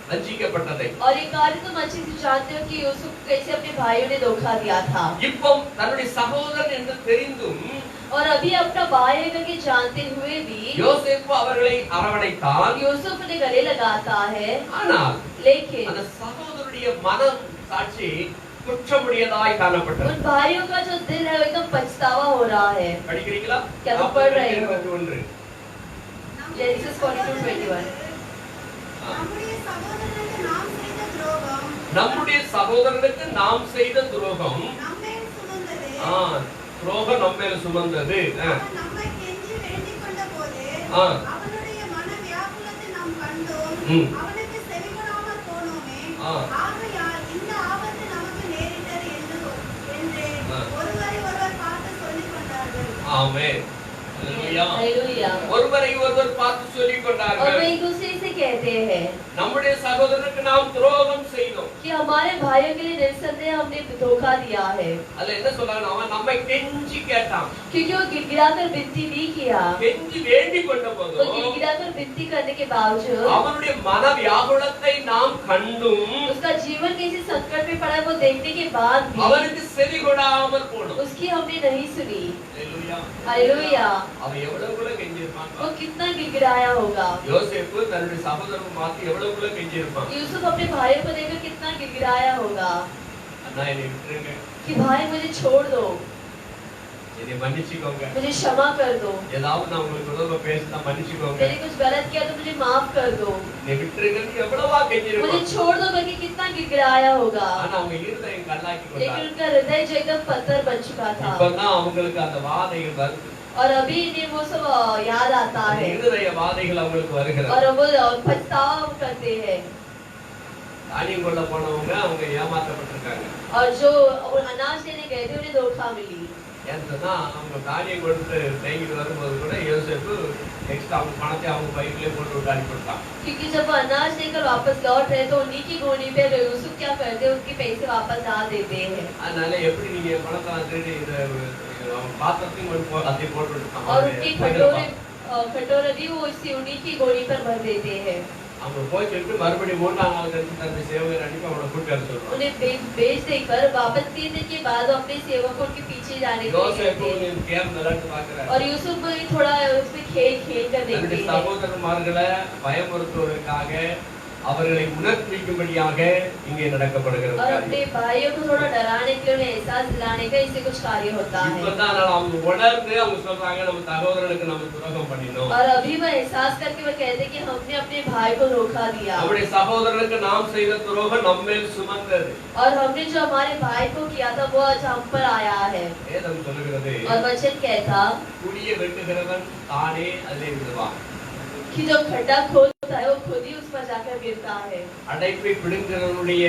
வஞ்சிக்கப்பட்டதை. और ये कार्य तुम अच्छे से जानते हो कि यूसुफ कैसे अपने भाइयों ने धोखा दिया था இப்போ தன்னுடைய சகோதரன் என்று தெரிந்தும் और अभी अपना भाई है करके जानते हुए भी யோசேப்பு அவர்களை அரவணைத்தான். यूसुफ ने गले लगाता है ஆனால் लेकिन அந்த சகோதரனுடைய மனம் சாட்சி குற்றமுடையதாய் காணப்பட்டது. उन भाइयों का जो दिल है वो एकदम पछतावा हो रहा है படிக்கிறீங்களா? क्या तुम पढ़ रहे हो? 41 Genesis 42:21. நம்முடைய சகோதரனுக்கு நாம் செய்த துரோகம் நம்முடைய சகோதரனுக்கு நாம் செய்த துரோகம் நம்மேல் சுமந்தது. துரோகம் நம்ம மேல சுமந்தது. அவன் நம்மை கெஞ்சி வேண்டிக் கொண்ட போது ஆ. அவனுடைய மன வியாகுலத்தை நாம் கண்டோம். ம். அவனுக்கு செவிகொடாமற் போனோமே. ஆ. ஆகையால் இந்த ஆபத்து நமக்கு நேரிட்டது என்று ஆ. ஒருவரை ஒருவர் பார்த்து சொல்லிக் கொண்டார்கள். ஆமென். ஹalleluya. Hallelujah. ஒருவரை ஒருவர் பார்த்து சொல்லிக் और கொண்டார்கள். वे एक दूसरे से कहते हैं நம்முடைய சகோதரனுக்கு நாம் துரோகம் செய்தோம். कि हमारे भाइयों के लिए निस्संदेह हमने धोखा दिया है, அதுல என்ன சொல்றாங்க, அவன் நம்மை கெஞ்சி கேட்டான். क्योंकि वो गिड़गिड़ाकर विनती नहीं किया। கெஞ்சி வேண்டிக் கொண்ட போது वो गिड़गिड़ाकर विनती करने के बावजूद அவனுடைய மன வியாகுலத்தை நாம் கண்டும் उसका जीवन किसी संकट में पड़ा है, वो देखने के बाद भी அவனுக்கு செவி கொடாமல் போனோம். उसकी हमने नहीं सुनी। ஹalleluya. हालेलुया। அவன் எவ்வளவுக்குள்ள கெஞ்சிருப்பான். वो कितना गिड़गिड़ाया होगा। யோசேப்பு தன்னுடைய சகோதரன் மாத்தி எவ்வளவுக்குள்ள கெஞ்சிருப்பான். यूसुफ अपने भाइयों को देखकर कितना गिड़गिड़ाया होगा அண்ணா என்னை விட்டுருங்க, कि भाई मुझे छोड़ दो, என்னை மன்னிச்சுக்கோங்க, मुझे क्षमा कर दो, ஏதாவது நான் உங்களுக்கு உதவ பேசினா மன்னிச்சுக்கோங்க, मैंने कुछ गलत किया तो मुझे माफ कर दो, என்னை விட்டுருங்கன்னு எவ்வளவா मुझे கெஞ்சிருப்பான். छोड़ दो करके कितना गिड़गिड़ाया होगा। ஆனா அவங்க இருதயம் கல்லாக்கி लेकिन கொண்டாங்க. उनका हृदय जो एकदम पत्थर बन चुका था, இப்பதான் அவங்களுக்கு அந்த வாதைகள் வருது. और अभी इन्हें वो सब याद आता அந்த है இருதய வாதைகள் அவங்களுக்கு வருகிறது. और वो पछतावा करते हैं। தானியம் கொள்ள போனவங்க அவங்க ஏமாற்றப்பட்டிருக்காங்க. और जो वो अनाज लेने गए थे उन्हें धोखा मिली। ஏன்னு சொன்னா அவங்க தானியம் கொடுத்து தேங்கிட்டு வரும்போது கூட யோசேப்பு எக்ஸ்ட்ரா அவங்க பணத்தை அவங்க பைக்கிலே போட்டு விட்டு அனுப்பிவிட்டான். क्योंकि जब वो अनाज लेकर वापस लौट रहे तो उन्हीं की गोनी पे यूसुफ क्या करते हैं, उनके पैसे वापस डाल देते हैं அதனால எப்படி நீங்க பணத்தை திருடி இதை அவங்க பாத்திரத்தையும் அதை போட்டு और उनकी விட்டாங்க. कटोरे भी वो इसी उन्हीं की गोनी पर भर देते हैं। அவங்க போய் சொல்லிட்டு மறுபடியும் 3 நாள் கழிச்சு தன்னுடைய சேவகர் அனுப்பி அவனை கூட்டி வர சொல்றாங்க. उन्हें बेच देकर वापस 3 दिन के बाद वो अपने सेवकों के पीछे जाने के लिए யோசேப்பு कहते हैं। கேம் விளையாட்டு பார்க்கிறார். और यूसुफ को भी थोड़ा उसमें खेल कर देखते தன்னுடைய हैं சகோதரர்மார்களை பயமுறுத்துவதற்காக அவர்களை உணர்த்துவிக்கும்படியாக இங்கே நடக்கப்படுகிற और காரியம். अपने भाइयों को थोड़ा डराने के लिए उन्हें एहसास दिलाने का इससे कुछ कार्य होता है। இப்பதான் அவங்க உணர்ந்து அவங்க சொல்றாங்க நம்ம சகோதரனுக்கு நம்ம துரோகம் பண்ணினோம். और अभी वो एहसास करके वो कहते हैं कि हमने अपने भाई को धोखा दिया நம்முடைய சகோதரனுக்கு நாம் செய்த துரோகம் நம்மேல் சுமந்தது. और हमने जो हमारे भाई को किया था वो आज हम पर आया है। வேதம் சொல்லுகிறது, और वचन कहता குடிய வெட்டுகிறவன் தானே அதிலே விழுவான். कि जो खड्डा खोदता है वो खुद ही उस पर जाकर गिरता है। அடைப்பை பிடுங்கிறவனுடைய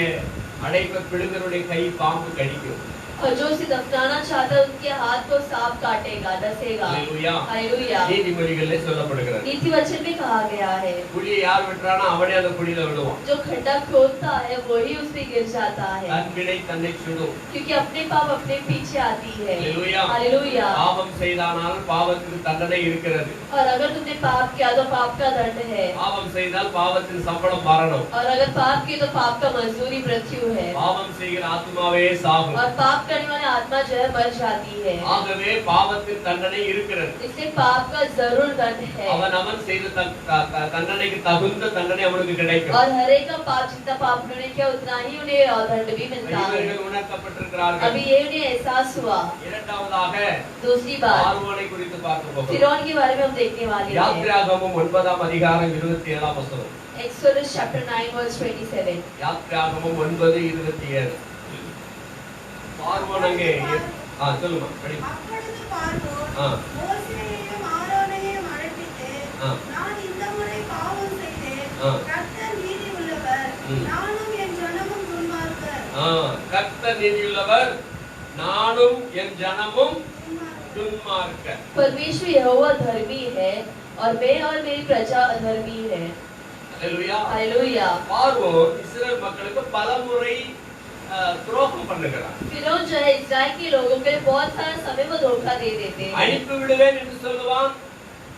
கை பாம்பு கடிக்கும். और जो उसे दफनाना चाहता है उसके हाथ को सांप काटेगा, डसेगा। ஹalleluya. हालेलुया। நீதிமொழிகளிலே சொல்லப்படுகிறது. नीति वचन में कहा गया है குழியை யார் வெட்டுறானோ அவனே அந்த குழியில விழுவான். जो खड्डा खोदता है वही उसमें गिर जाता है, தன் வினை தன்னை சுடும். क्योंकि अपने पाप अपने पीछे आती है। ஹalleluya. हालेलुया। பாவம் செய்தானால் பாவத்துக்கு தண்டனை இருக்கிறது. और अगर तुमने पाप किया तो पाप का दंड है, பாவம் செய்தால் பாவத்தின் சம்பளம் மரணம். और अगर पाप की तो पाप का मजदूरी मृत्यु है, பாவம் செய்கிற ஆத்மாவே சாகும். और पाप करने वाली आत्मा जो है मर जाती है। ஆகவே பாவத்தின் தண்டனை இருக்கிறது. इसलिए पाप का जरूर दंड है, அவன் செய்த தண்டனைக்கு தகுந்த தண்டனை அவனுக்கு கிடைக்கும். और हर एक का पाप जितना पाप उन्होंने किया उतना ही उन्हें दंड भी मिलता है। இவர்கள் உணர்த்தப்பட்டிருக்கிறார்கள். अभी ये उन्हें एहसास हुआ। இரண்டாவதாக दूसरी बात பார்வோனை குறித்து பார்க்க போகிறோம். फिरौन के बारे में हम देखने वाले हैं। யாத்திராகமம் 9ஆம் அதிகாரம் 27ஆம் வசனம். Exodus chapter 9 verse 27. யாத்திராகமம் 9:27. பார்வோன் அங்கே சொல்லுமா படி. அப்பொழுது பார்வோன் ஆ. மோசேயையும் ஆரோனையும் அழைப்பித்து, ஆ. நான் இந்த முறை பாவம் செய்தேன். ஆ. கர்த்தர் நீதி உள்ளவர், ம். நானும் என் ஜனமும் துன்மார்க்கர். கர்த்தர் நீதியுள்ளவர், நானும் என் ஜனமும் துன்மார்க்கர். परमेश्वर यहोवा धर्मी है और मैं और मेरी प्रजा अधर्मी है। ஹalleluya. हालेलुया। பார்வோன் இஸ்ரவேல் மக்களுக்கு பலமுறை துரோகம் பண்ணுகிறார். फिरौन जो है इस्राएल के लोगों के लिए बहुत सारा समय वो धोखा दे देते हैं। அழித்து விடுவேன் என்று சொல்லுவான்,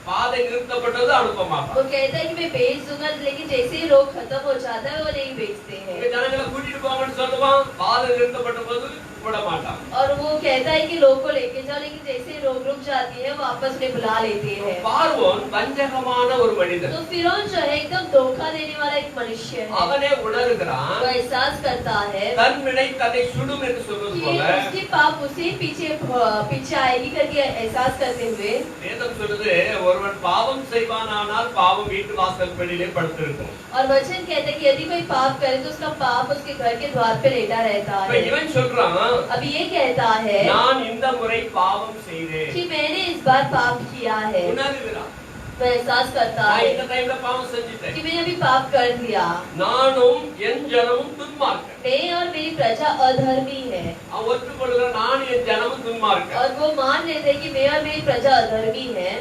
பாதை நிறுத்தப்பட்டது அனுப்ப மாட்டான். वो कहता है कि मैं भेज दूंगा, लेकिन जैसे ही रोग खत्म हो जाता है वो नहीं भेजते हैं। ஜனங்களை கூட்டிட்டு போங்கன்னு சொல்லுவான், பாதை நிறுத்தப்பட்ட போது கூப்பிட மாட்டான். और वो कहता है कि लोग को लेके जाओ, लेकिन जैसे ही लोग रुक जाती है वो आपस में बुला लेते हैं। பார்வோன் வஞ்சகமான ஒரு மனிதன். तो फिरौन जो है एकदम धोखा देने वाला एक मनुष्य है। அவனே உணர்கிறான் वो एहसास करता है தன் வினை தன்னை சுடும் என்று சொல்வது कि போல उसके पाप उसे पीछे आएगी करके एहसास करते हुए வேதம் சொல்லுது ஒருவன் பாவம் செய்வானானால் பாவம் வீட்டு வாசல் படியிலே படுத்திருக்கும். और वचन कहते हैं कि यदि कोई पाप करे तो उसका पाप उसके घर के द्वार पे लेटा रहता இப்ப है। இவன் சொல்றான் अभी ये कहता है நான் இந்த முறை பாவம் செய்தேன். कि मैंने इस बार पाप किया है। உணர்கிறான் वो एहसास करता நான் है இந்த டைம்ல பாவம் செஞ்சிட்டேன். कि मैंने अभी पाप कर दिया। நானும் என் ஜனமும் துன்மார்க்கன். मैं और मेरी प्रजा अधर्मी है। அவன் ஒத்துக்கொள்கிறான் நான் என் ஜனமும் துன்மார்க்கன். और वो मान लेते हैं कि मैं और मेरी प्रजा अधर्मी है।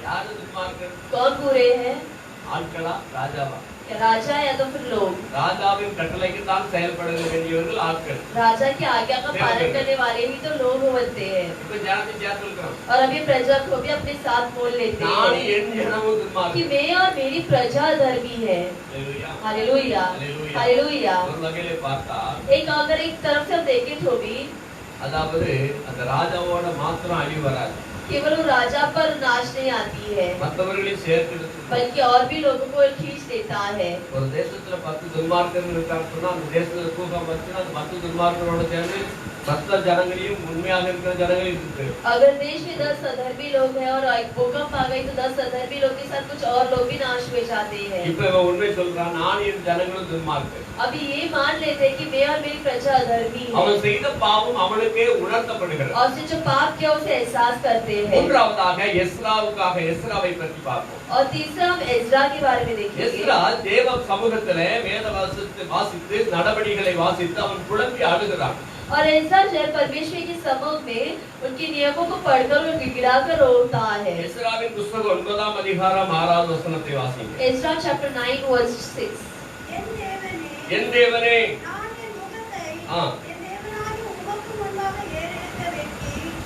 யாரு துன்மார்க்கன்? कौन बुरे हैं? ஆட்களா ராஜாவா? क्या राजा या तो फिर लोग? ராஜாவின் கட்டளைக்கு தான் செயல்பட வேண்டியவர்கள் ஆட்கள். राजा की आज्ञा का पालन करने वाले ही तो लोग होते हैं। இப்ப ஜனத்தை சேர்த்துக்கிறோம். और अभी प्रजा को भी अपने साथ मोल लेते நான் हैं என் ஜனமும் कि துன்மார்க்கன். मैं और मेरी प्रजा धर्मी है। ஹalleluya. Hallelujah hallelujah. हालेलुया। ஒரு வகையிலே பார்த்தா अगर एक तरफ से हम देखें तो भी அதாவது அந்த ராஜாவோட மாத்திரம் அழிவு வராது. केवल वो राजा पर नाश नहीं आती है, மற்றவர்களையும் சேர்த்து எடுத்து बल्कि और भी लोगों को खींच लेता है। ஒரு தேசத்துல 10 துன்மார்க்கர்கள் இருக்கான்னு சொன்னா அந்த தேசத்துல கூட்டம் வச்சுன்னா அந்த 10 துன்மார்க்கரோட சேர்ந்து மற்ற ஜனங்களையும் உண்மையாக இருக்கிற ஜனங்களையும் இருக்கு. अगर देश में 10 अधर्मी लोग हैं और एक भूकंप आ गई तो 10 अधर्मी लोग के साथ कुछ और लोग भी नाश हो जाते हैं। இப்ப இவன் உண்மை சொல்றான் நான் என் ஜனங்களும் துன்மார்க்கன். अभी ये मान लेते हैं कि मैं और मेरी प्रजा अधर्मी है அவன் செய்த பாவம் அவனுக்கே உணர்த்தப்படுகிறது. और उसने जो पाप किया उसे एहसास करते हैं। மூன்றாவதாக எஸ்ராவை பற்றி பார்ப்போம். और तीसरा हम एज्रा के बारे में देखेंगे। எஸ்ரா தேவ சமூகத்திலே வேத வாசித்து நடபடிகளை வாசித்து அவன் புலம்பி அழுகிறான். और एज्रा जो है परमेश्वर के समूह में उनके नियमों को पढ़कर और गिड़गिड़ाकर रोता है। எஸ்ராவின் புத்தகம் 9ஆம் அதிகாரம் 6வது வசனத்தை வாசிங்க. Ezra chapter 9 verse 6। என் தேவனே நான் என் முகத்தை ஆ. என் தேவனாகிய உமக்கு முன்பாக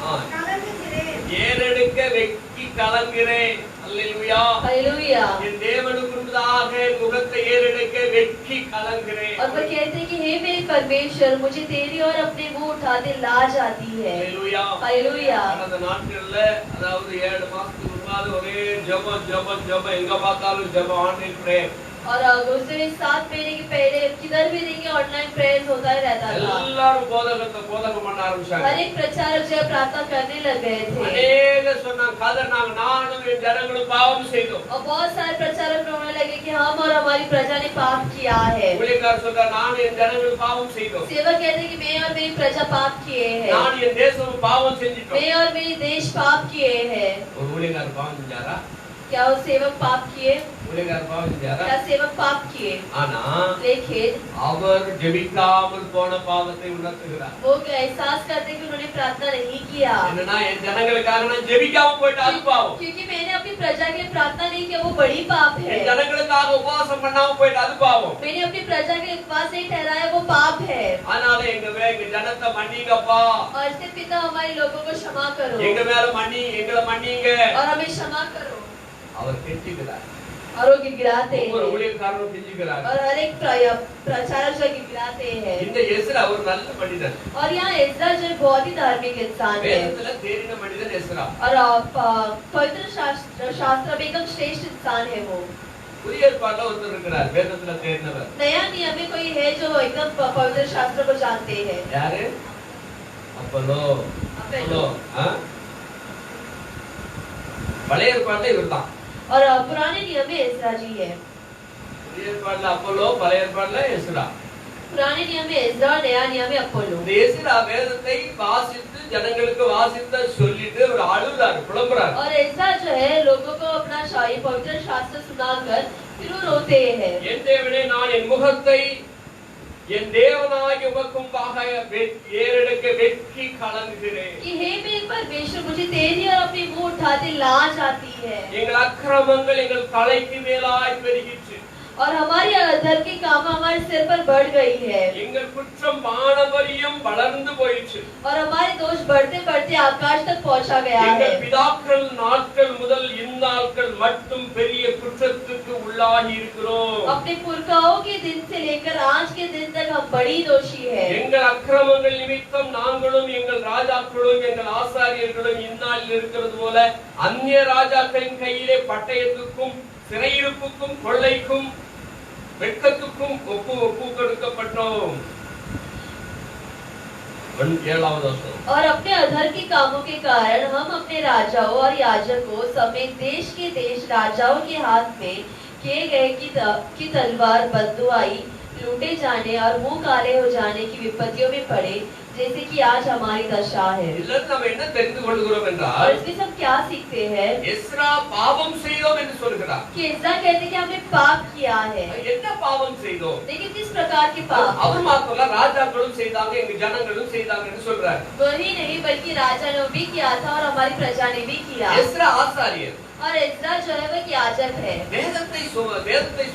ஆ. கலங்குகிறேன். ஏறெடுக்க வெட்கி கலங்குகிறேன். அல்லேலூயா. हालेलुया। என் தேவனுக்கு முன்பதாக முகத்தை ஏறெடுக்க வெட்கி கலங்குகிறேன். और वो कहते हैं कि हे मेरे परमेश्वर मुझे तेरी और अपने मुंह उठाते लाज आती है। அல்லேலூயா. हालेलुया। கடந்த நாட்கள்ல அதாவது 7 மாசத்துக்கு முன்னால ஒரே ஜெபம் எங்க பார்த்தாலும் ஜெபம் ஆன்லைன் பிரேயர். और उससे 7 महीने के पहले किधर भी देखिए ऑनलाइन प्रेयर्स होता ही रहता था। எல்லாரும் போதகம் பண்ண ஆரம்பிச்சாங்க. हर एक प्रचारक जो है प्रार्थना करने लग गए थे அநேக சொன்னாங்க கதறினாங்க நானும் என் ஜனங்களும் பாவம் செய்தோம். और बहुत सारे प्रचारक रोने लगे कि हम और हमारी प्रजा ने पाप किया है। ஊழியக்காரர் சொல்றார் நான் என் ஜனங்களும் பாவம் செய்தோம். सेवक कहते हैं कि मैं और मेरी प्रजा पाप किए हैं, நான் என் தேசம் பாவம் செஞ்சிட்டோம். मैं और मेरी देश पाप किए हैं। ஒரு ஊழியக்காரர் பாவம் செஞ்சாரா? क्या वो सेवक पाप किए? ஊழியக்காரர் பாவம் செஞ்சாரா? क्या सेवक पाप किए? ஆனா लेकिन அவர் ஜெபிக்காமல் போன பாவத்தை உணர்த்துகிறார். वो एहसास करते कि उन्होंने प्रार्थना नहीं किया, என்னன்னா என் ஜனங்களுக்காக நான் ஜெபிக்காம போயிட்டு அது பாவம். क्योंकि मैंने अपनी प्रजा के लिए प्रार्थना नहीं किया, वो बड़ी पाप है। என் ஜனங்களுக்காக உபவாசம் பண்ணாம போயிட்டு அது பாவம். मैंने अपनी प्रजा के लिए उपवास नहीं ठहराया, वो पाप है। அதனால எங்க ஜனத்தை மன்னிங்கப்பா. और इससे पिता हमारे लोगों को क्षमा करो எங்க மேல எங்களை மன்னிங்க. और हमें क्षमा करो। அவர் கெஞ்சுகிறார். और वो गिड़गिड़ाते ஒவ்வொரு हैं ஊழியக்காரரும் கெஞ்சுகிறார். और हर एक प्रचारक जो गिड़गिड़ाते हैं। இந்த எஸ்ரா ஒரு நல்ல மனிதன். और यहाँ एज्रा जो है बहुत ही धार्मिक इंसान है வேதத்துல தேறின மனிதன் எஸ்ரா. और पवित्र शास्त्र में एकदम श्रेष्ठ इंसान है वो। புதிய ஏற்பாட்டுல ஒருத்தர் இருக்கிறார் வேதத்துல தேறினவர். नया नियम में कोई है जो एकदम पवित्र शास्त्र को जानते हैं। யாரு? அப்போலோ. ஆ? பழைய ஏற்பாட்டுல இவர்தான். और पुराने नियम में एज्रा जी है। புதிய ஏற்பாட்டுல அப்போலோ, பழைய ஏற்பாட்டுல எஸ்ரா. पुराने नियम में एज्रा और नया नियम में अपोलो। இந்த எஸ்ரா வேதத்தை வாசித்து ஜனங்களுக்கு வாசித்த சொல்லிட்டு ஒரு அழுறாரு, புலம்புறாரு. और एज्रा जो है लोगों को अपना पवित्र शास्त्र सुनाकर फिर वो रोते हैं। என் தேவனே நான் என் முகத்தை என் தேவனாகிய உமக்கு முன்பாக ஏறெடுக்க வெட்கி கலங்குகிறேன். कि हे मेरे परमेश्वर मुझे तेरी और अपने मुंह उठाते लाज आती है। எங்கள் அக்கிரமங்கள் எங்கள் தலைக்கு மேலாய் பெருகிற்று. और हमारी अधर की काम हमारे सिर पर बढ़ गई है எங்கள் குற்றம் வானபரியம் வளர்ந்து போயிற்று और हमारे दोष बढ़ते बढ़ते आकाश तक पहुंचा गया है எங்கள் பிதாக்கள் நாட்கள் முதல் இந்நாட்கள் மட்டும் பெரிய குற்றத்துக்கு உள்ளாகி இருக்கிறோம் अपने पुरखाओं के दिन से लेकर आज के दिन तक हम बड़ी दोषी है எங்கள் அக்கிரமங்கள் நிமித்தம் நாங்களும் எங்கள் ராஜாக்களும் எங்கள் ஆசாரியர்களும் இந்நாளில் இருக்கிறது போல அந்நிய ராஜாக்களின் கையிலே பட்டயத்துக்கும் சிறையிருப்புக்கும் கொள்ளைக்கும் வெட்கத்துக்கும் ஒப்பு கொடுக்கப்பட்டோம் 7வது வசனம் और अपने अधर के कामों के कारण हम अपने राजाओं और याजकों समेत देश के राजाओं के हाथ में किए गए की तलवार बंदुआई लूटे जाने और मुंह काले हो जाने की विपत्तियों में पड़े जैसे कि आज हमारी दशा है இதெல்லாம் நம்ம என்ன தெரிந்து கொள்கிறோம் और என்றால் इसमें सब क्या सीखते हैं எஸ்ரா பாவம் செய்தோம் என்று சொல்கிறார் कि इज़रा कहते हैं कि हमने पाप किया है என்ன பாவம் செய்தோம் लेकिन किस प्रकार के पाप அவர் மாத்திரமல்ல ராஜாக்களும் செய்தாங்க எங்க ஜனங்களும் செய்தாங்க என்று சொல்றார் वही नहीं बल्कि राजा ने भी किया था और हमारी प्रजा ने भी किया எஸ்ரா ஆசாரியர் और इज़रा जो है वह याजक है வேதத்தை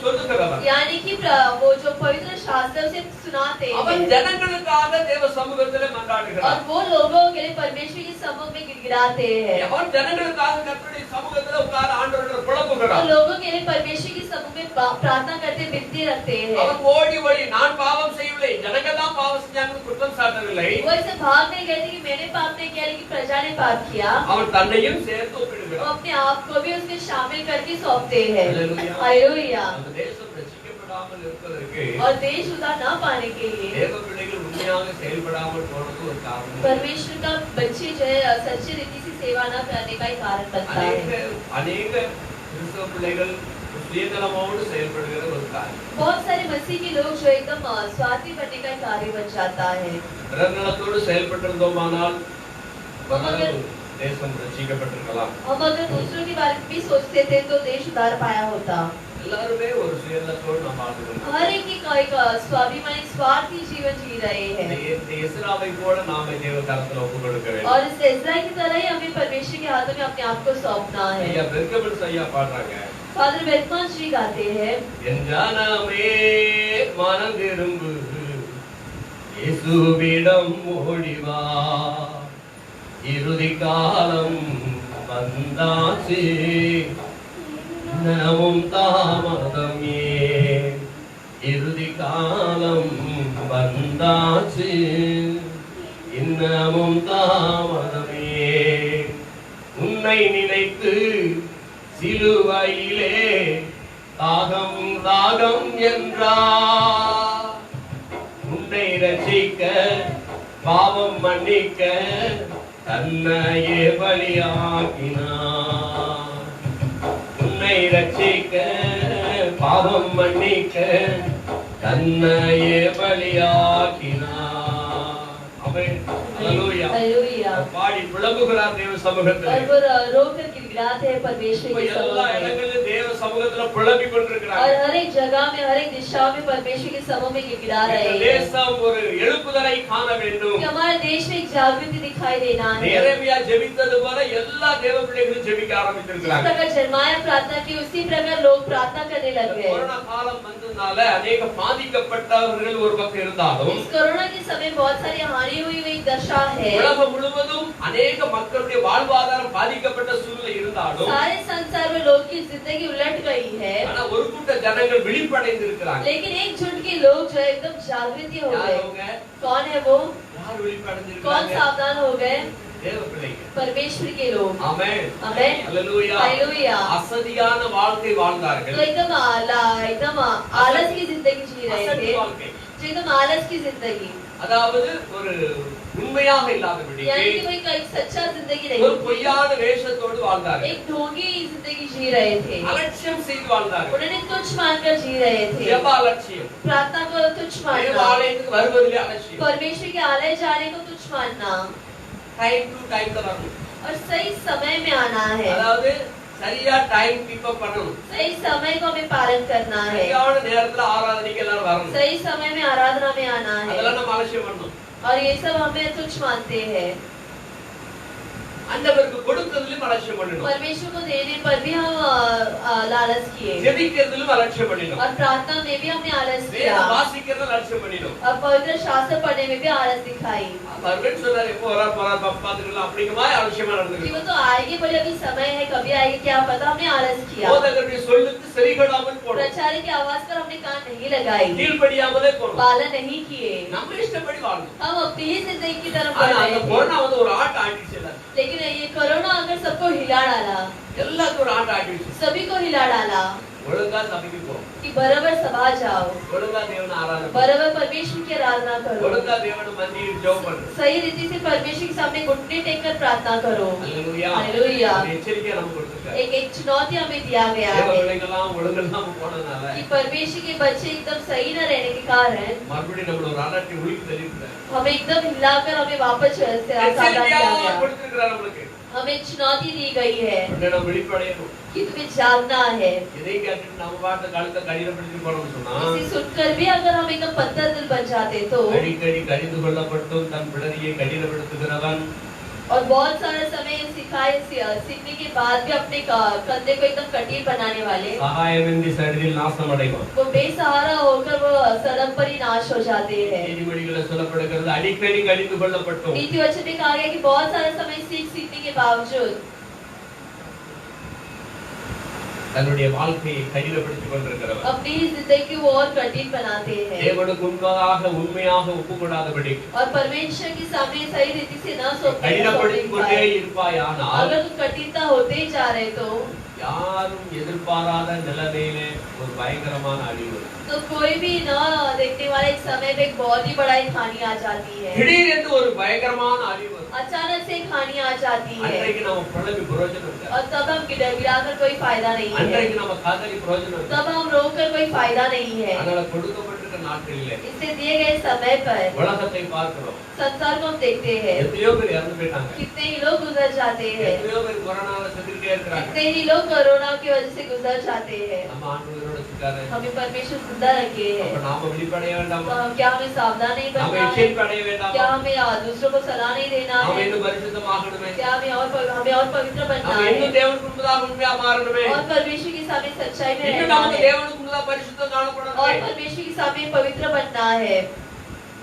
சொல்லுகிறவர் यानी कि वो जो पवित्र शास्त्र उसे सुनाते அவன் हैं ஜனங்களுக்காக தேவ சமூகத்திலே மன்றாடுகிறார் और वो लोगों के लिए परमेश्वर के सम्मुख में गिड़गिड़ाते हैं அவன் ஜனங்களுக்காக கர்த்தருடைய சமூகத்திலே உட்கார்ந்து ஆண்டவரோட और புலம்புகிறார் लोगों के लिए परमेश्वर के सम्मुख में प्रार्थना करते विनती रखते हैं அவன் ஓடி நான் பாவம் செய்யவில்லை ஜனங்கள் தான் பாவம் செஞ்சாங்கன்னு குற்றம் சாட்டவில்லை वो ऐसे भाग नहीं गए थे कि मैंने पाप नहीं किया लेकिन प्रजा ने पाप किया அவன் தன்னையும் சேர்த்து वो ஒப்பிடுகிறார் अपने आप को भी उसमें शामिल करके सौंपते हैं हालेलुया। हालेलुया அந்த தேசம் ரட்சிக்கப்படாமல் இருப்பதற்கு और देश उधार न पाने के लिए தேவ பிள்ளைகள் உண்மையாக செயல்படாமல் போனது ஒரு காரணம் परमेश्वर का बच्चे जो है सच्ची रीति से सेवा न करने का ही कारण बनता है अनेक கிறிஸ்தவ பிள்ளைகள் சுயநலமோடு செயல்படுகிற ஒரு காரியம் बहुत सारे मसीह के लोग जो एकदम स्वार्थी बनने का कार्य बन जाता है பிறநலத்தோடு செயல்பட்டிருந்தோமானால் தேசம் ரட்சிக்கப்பட்டிருக்கலாம் हम अगर दूसरों के बारे में भी सोचते थे तो देश उधार पाया होता எல்லாருமே ஒரு சுயநலத்தோடு நம்ம வாழ்ந்துகிறோம் हर एक की एक स्वाभिमानी स्वार्थी जीवन जी रहे हैं இந்த எஸ்ராவை போல நாம தேவ கரத்துல ஒப்பு கொடுக்க வேண்டும் और इस इज़राइल की तरह ही हमें परमेश्वर के हाथों में अपने आप को सौंपना है ஐயா பெர்கபிள் ஐயா பாடுறாங்க फादर बेतमान जी गाते हैं என் ஜனமே மனம் திரும்பு இயேசுவிடம் ஓடி வா இறுதி காலம் வந்தாச்சு நமும் தாமதமே இறுதி காலம் வந்தாச்சு இன்னமும் தாமதமே உன்னை நினைத்து சிலுவையிலே தாகம் தாகம் என்றார் உன்னை ரட்சிக்க பாவம் மன்னிக்க தன்னையே பலியாக்கினார் உன்னை ரட்சிக்க பாவம் மன்னிக்க தன்னையே பலியாக்கினார் ஆமென் ஹalleluya हालेलुया பாடி புலம்புகிறார் தேவ சமூகத்திலே और वो रो कर गिड़गिड़ाते हैं परमेश्वर के எல்லா सम्मुख में இடங்களிலும் தேவ சமூகத்திலே புலம்பிக் और கொண்டிருக்கிறார் हर एक जगह में हर एक दिशा में परमेश्वर के सम्मुख में गिड़गिड़ा रहे இந்த हैं தேசம் ஒரு எழுப்புதலை காண வேண்டும் कि हमारे देश में एक जागृति दिखाई देना है நேரமியா ஜெபித்தது போல எல்லா தேவ பிள்ளைகளும் ஜெபிக்க जिस ஆரம்பித்திருக்கிறாங்க प्रकार जरमाया प्रार्थना की उसी प्रकार लोग प्रार्थना करने लग गए கொரோனா காலம் வந்ததுனால अनेक பாதிக்கப்பட்டவர்கள் ஒரு பக்கம் இருந்தாலும் इस कोरोना के समय बहुत सारी हानि हुई हुई दशा है உலகம் முழுவதும் अनेक மக்களுடைய வாழ்வாதாரம் பாதிக்கப்பட்ட சூழ்நிலை இருந்தாலும் सारे संसार में लोग की जिंदगी उलट गई है ஆனா ஒரு கூட்ட ஜனங்கள் விழிப்படைந்து இருக்கிறாங்க लेकिन एक झुंड के लोग जो है एकदम जागृति हो யார் गए அவங்க कौन है वो யார் விழிப்படைந்து कौन இருக்காங்க सावधान हो गए தேவ பிள்ளைகள் परमेश्वर के लोग ஆமென் आमेन ஹalleluya हालेलुया அசதியான வாழ்க்கை तो வாழ்ந்தார்கள் एकदम आलस की जिंदगी जी रहे அசதி थे வாழ்க்கை जो एकदम आलस की जिंदगी அதாவது ஒரு உண்மையாக यानी कि இல்லாதபடிக்கு वो एक सच्चा जिंदगी ஒரு नहीं थी பொய்யான வேஷத்தோடு வாழ்ந்தார்கள் एक ढोंगी जिंदगी जी रहे थे அலட்சியம் செய்து வாழ்ந்தார்கள் उन्होंने तुच्छ मानकर जी रहे थे ஜெப அலட்சியம் प्रार्थना को तुच्छ தேவ मानना ஆலயத்துக்கு வருவதிலே அலட்சியம் परमेश्वर के आलय जाने को तुच्छ मानना டைம் டு டைம் தான் வரணும் और सही समय में आना है அதாவது சரியா டைம் பிக்கப் பண்ணணும் सही समय को हमें पालन करना है சரியான நேரத்துல ஆராதனைக்கு எல்லாரும் வரணும் सही समय में आराधना में आना है அதெல்லாம் நம்ம அலட்சியம் பண்ணணும் और ये सब हमें तुच्छ मानते हैं ஆண்டவருக்கு கொடுக்கிறதிலும் அலட்சியம் பண்ணணும். परमेश्वर को देने पर भी हम लालच किए ஜெபிக்கிறதிலும் அலட்சியம் பண்ணணும். और प्रार्थना में भी हमने आलस किया வேத வாசிக்கிறதிலும் அலட்சியம் பண்ணணும். और पवित्र शास्त्र पढ़ने में भी आलस दिखाई பர்வன் சொன்னார் எப்போ வரா போறா பாத்துக்கலாம் அப்படிங்கிற மாதிரி அலட்சியமா कि நடந்துருக்கு. वो तो आएगी बोले अभी समय है कभी आएगी क्या पता हमने आलस किया போதகருடைய சொல்லுக்கு செவிகொடாமல் போனோம். प्रचारक की आवाज पर हमने कान नहीं लगाई கீழ்ப்படியாமலே போனோம். पालन नहीं किए நம்ம இஷ்டப்படி வாழணும். हम अपनी ही जिंदगी की तरफ ஆனா बढ़ அந்த रहे थे கொரோனா வந்து ஒரு ஆட்ட ஆட்டிச்சு எல்லாரும். लेकिन ये कोरोना अगर सबको हिला डाला எல்லாத்துக்கும் ஒரு ஆட்ட ஆட்டிச்சு. सभी को हिला डाला ஒழுங்கா சபைக்கு போ. कि बराबर सभा जाओ ஒழுங்கா தேவனை ஆராதனை பண்ணு. बराबर परमेश्वर की आराधना करो ஒழுங்கா தேவனை மந்தியில் ஜெபம் பண்ணு. सही रीति से परमेश्वर के सामने घुटने टेक कर प्रार्थना करो அல்லேலூயா. हालेलुया ஒரு எச்சரிக்கையை நமக்கு கொடுத்திருக்காரு. एक चुनौती हमें दिया गया தேவ है பிள்ளைங்கெல்லாம் ஒழுங்கெல்லாம் போனதுனால कि परमेश्वर के बच्चे एकदम सही न रहने के कारण மறுபடியும் நம்மள ஒரு அலட்டி உலுக்கி தள்ளிட்டாரு. हमें एकदम हिलाकर हमें वापस सावधान எச்சரிக்கையா किया गया கொடுத்திருக்காரு நமக்கு. हमें चुनौती दी गई है உடனே நம்ம விழிப்படையணும். कि तुम्हें जागना है இதை கேட்டுட்டு நம்ம பாட்டு கழுத்தை கடினப்படுத்தி போறோம்னு சொன்னா इसे सुनकर भी अगर हम एकदम पत्थर दिल बन जाते तो அடிக்கடி கடிந்து கொள்ளப்பட்டும் தன் பிடரியை கடினப்படுத்துகிறவன் और बहुत सारा समय सीखने के बाद भी अपने कंधे को एकदम कठिन बनाने वाले சகாயமின்றி சடிதில் நாசம் அடைவான். वो बेसहारा होकर वो सड़क पर ही नाश हो जाते हैं நீதிமொழிகளை சொல்லப்படுகிறது அடிக்கடி கடிந்து கொள்ளப்பட்டும் नीति वचन में कहा गया कि बहुत सारे समय सीखने के बावजूद தன்னுடைய வாழ்க்கையை கடினப்படுத்திக் கொண்டிருக்கிறவன் अपनी ही जिंदगी को और कठिन बनाते हैं தேவனுக்கு உண்மையாக ஒப்புக்கொடாதபடி और परमेश्वर के सामने सही रीति से न கடினப்படுத்திக் கொண்டே सौंपे இருப்பாயானால் अगर तुम कठिनता होते ही जा रहे तो யாரும் எதிர்பாராத நிலைமையிலே ஒரு பயங்கரமான அழிவு तो कोई भी न देखने वाले एक समय में एक बहुत ही बड़ा एक हानि आ जाती है திடீரென்று ஒரு பயங்கரமான அழிவு अचानक से एक हानि आ जाती है அன்றைக்கு நம்ம புலம்பி பிரயோஜனம் இல்லை. और तब हम गिड़गिड़ाकर कोई फायदा नहीं है அன்றைக்கு நம்ம காதலி பிரயோஜனம் இல்லை. तब हम रोकर कोई फायदा नहीं है அதனால கொடுக்கப்பட்டிருக்க நாட்களிலே इससे दिए गए समय पर உலகத்தை பார்க்கிறோம். संसार को हम देखते हैं எத்தனையோ பேர் இறந்து போயிட்டாங்க. कितने ही लोग गुजर जाते हैं எத்தனையோ பேர் கொரோனாவை செத்துக்கிட்டே இருக்கிறாங்க. कितने ही लोग कोरोना की वजह से गुजर जाते हैं நம்ம ஆண்டவரோட சிக்காரு. हमें परमेश्वर जिंदा रखे அப்ப हैं நாம விழிப்படைய तो வேண்டாமா? हम क्या हमें सावधान नहीं நாம बनना है எச்சரிப்படைய क्या வேண்டாமா? हमें दूसरों को सलाह नहीं देना நாம है இன்னும் பரிசுத்தமாகணுமே. क्या हमें और पवित्र बनना நாம है இன்னும் தேவனுக்கு முன்பதாக உண்மையா மாறணுமே. और परमेश्वर के सामने सच्चाई में இன்னும் रहना நமக்கு है தேவனுக்கு முன்பதாக பரிசுத்தம் और காணப்படணுமே. परमेश्वर के सामने पवित्र बनना है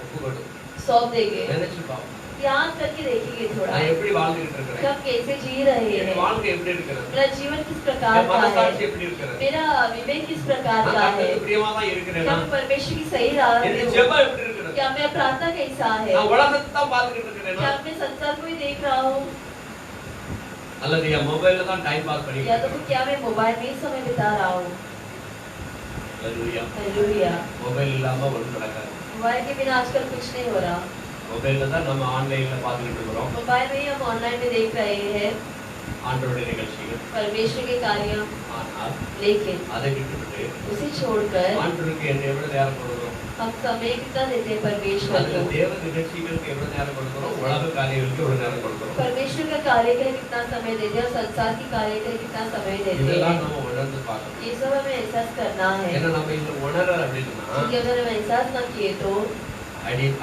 ஒப்புக்கொடு. सौंप देंगे நினைச்சு பாப்போம். ध्यान करके देखेंगे थोड़ा நான் எப்படி வாழ்ந்துட்டு कि இருக்கிறேன்? हम कैसे जी रहे என் हैं வாழ்க்கை எப்படி இருக்கிறது? मेरा जीवन किस प्रकार என் का மனசாட்சி है எப்படி இருக்கிறது? मेरा विवेक किस प्रकार நான் का है கர்த்தருக்கு பிரியமா தான் இருக்கிறேனா? क्या मैं परमेश्वर की सही राह என் में हूँ ஜெபம் எப்படி இருக்கிறது? क्या मैं प्रार्थना कैसा है நான் உலகத்தை தான் பார்த்துக்கிட்டு இருக்கிறேனா? क्या मैं संसार को ही देख रहा हूँ அல்லது என் மொபைல்ல தான் டைம் பாஸ் பண்ணிட்டு या तो இருக்கேன்? क्या मैं मोबाइल में ही समय बिता रहा हूँ அல்லேலூயா. हालेलुया மொபைல் இல்லாம ஒண்ணும் நடக்காது. मोबाइल के बिना आजकल कुछ नहीं हो रहा மொபைல்ல தான் நம்ம ஆன்லைன்ல பார்த்துக்கிட்டு இருக்கிறோம். मोबाइल में ही हम ऑनलाइन में देख रहे हैं ஆண்டவருடைய நிகழ்ச்சிகள். परमेश्वर के कार्य ஆனால் लेकिन அதை விட்டுவிட்டு उसे छोड़कर ஆண்டவருக்கு என்ன எவ்வளவு நேரம் கொடுக்கிறோம்? हम समय कितना देते हैं परमेश्वर அதுல को தேவ நிகழ்ச்சிகளுக்கு எவ்வளவு நேரம் கொடுக்கிறோம்? உலக காரியங்களுக்கு எவ்வளவு நேரம் கொடுக்கிறோம்? परमेश्वर का कार्य के लिए कितना समय देते हैं और संसार की कार्य के लिए कितना समय देते இதெல்லாம் हैं நம்ம உணர்ந்து பார்க்கணும். ये सब हमें एहसास करना है ஏன்னா நம்ம இந்த உணரல அப்படின்னா क्योंकि अगर हम एहसास न किए तो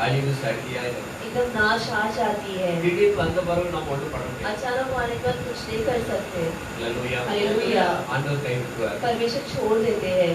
அழிவு சடியா இருக்கும். एकदम नाश आ जाती है திடீர்னு வந்த பிறகு நம்ம ஒண்ணும் பண்ண முடியாது. अचानक आने के बाद कुछ नहीं कर सकते அல்லேலூயா. हालेलुया ஆண்டவர் கை விட்டுவார். परमेश्वर छोड़ देते हैं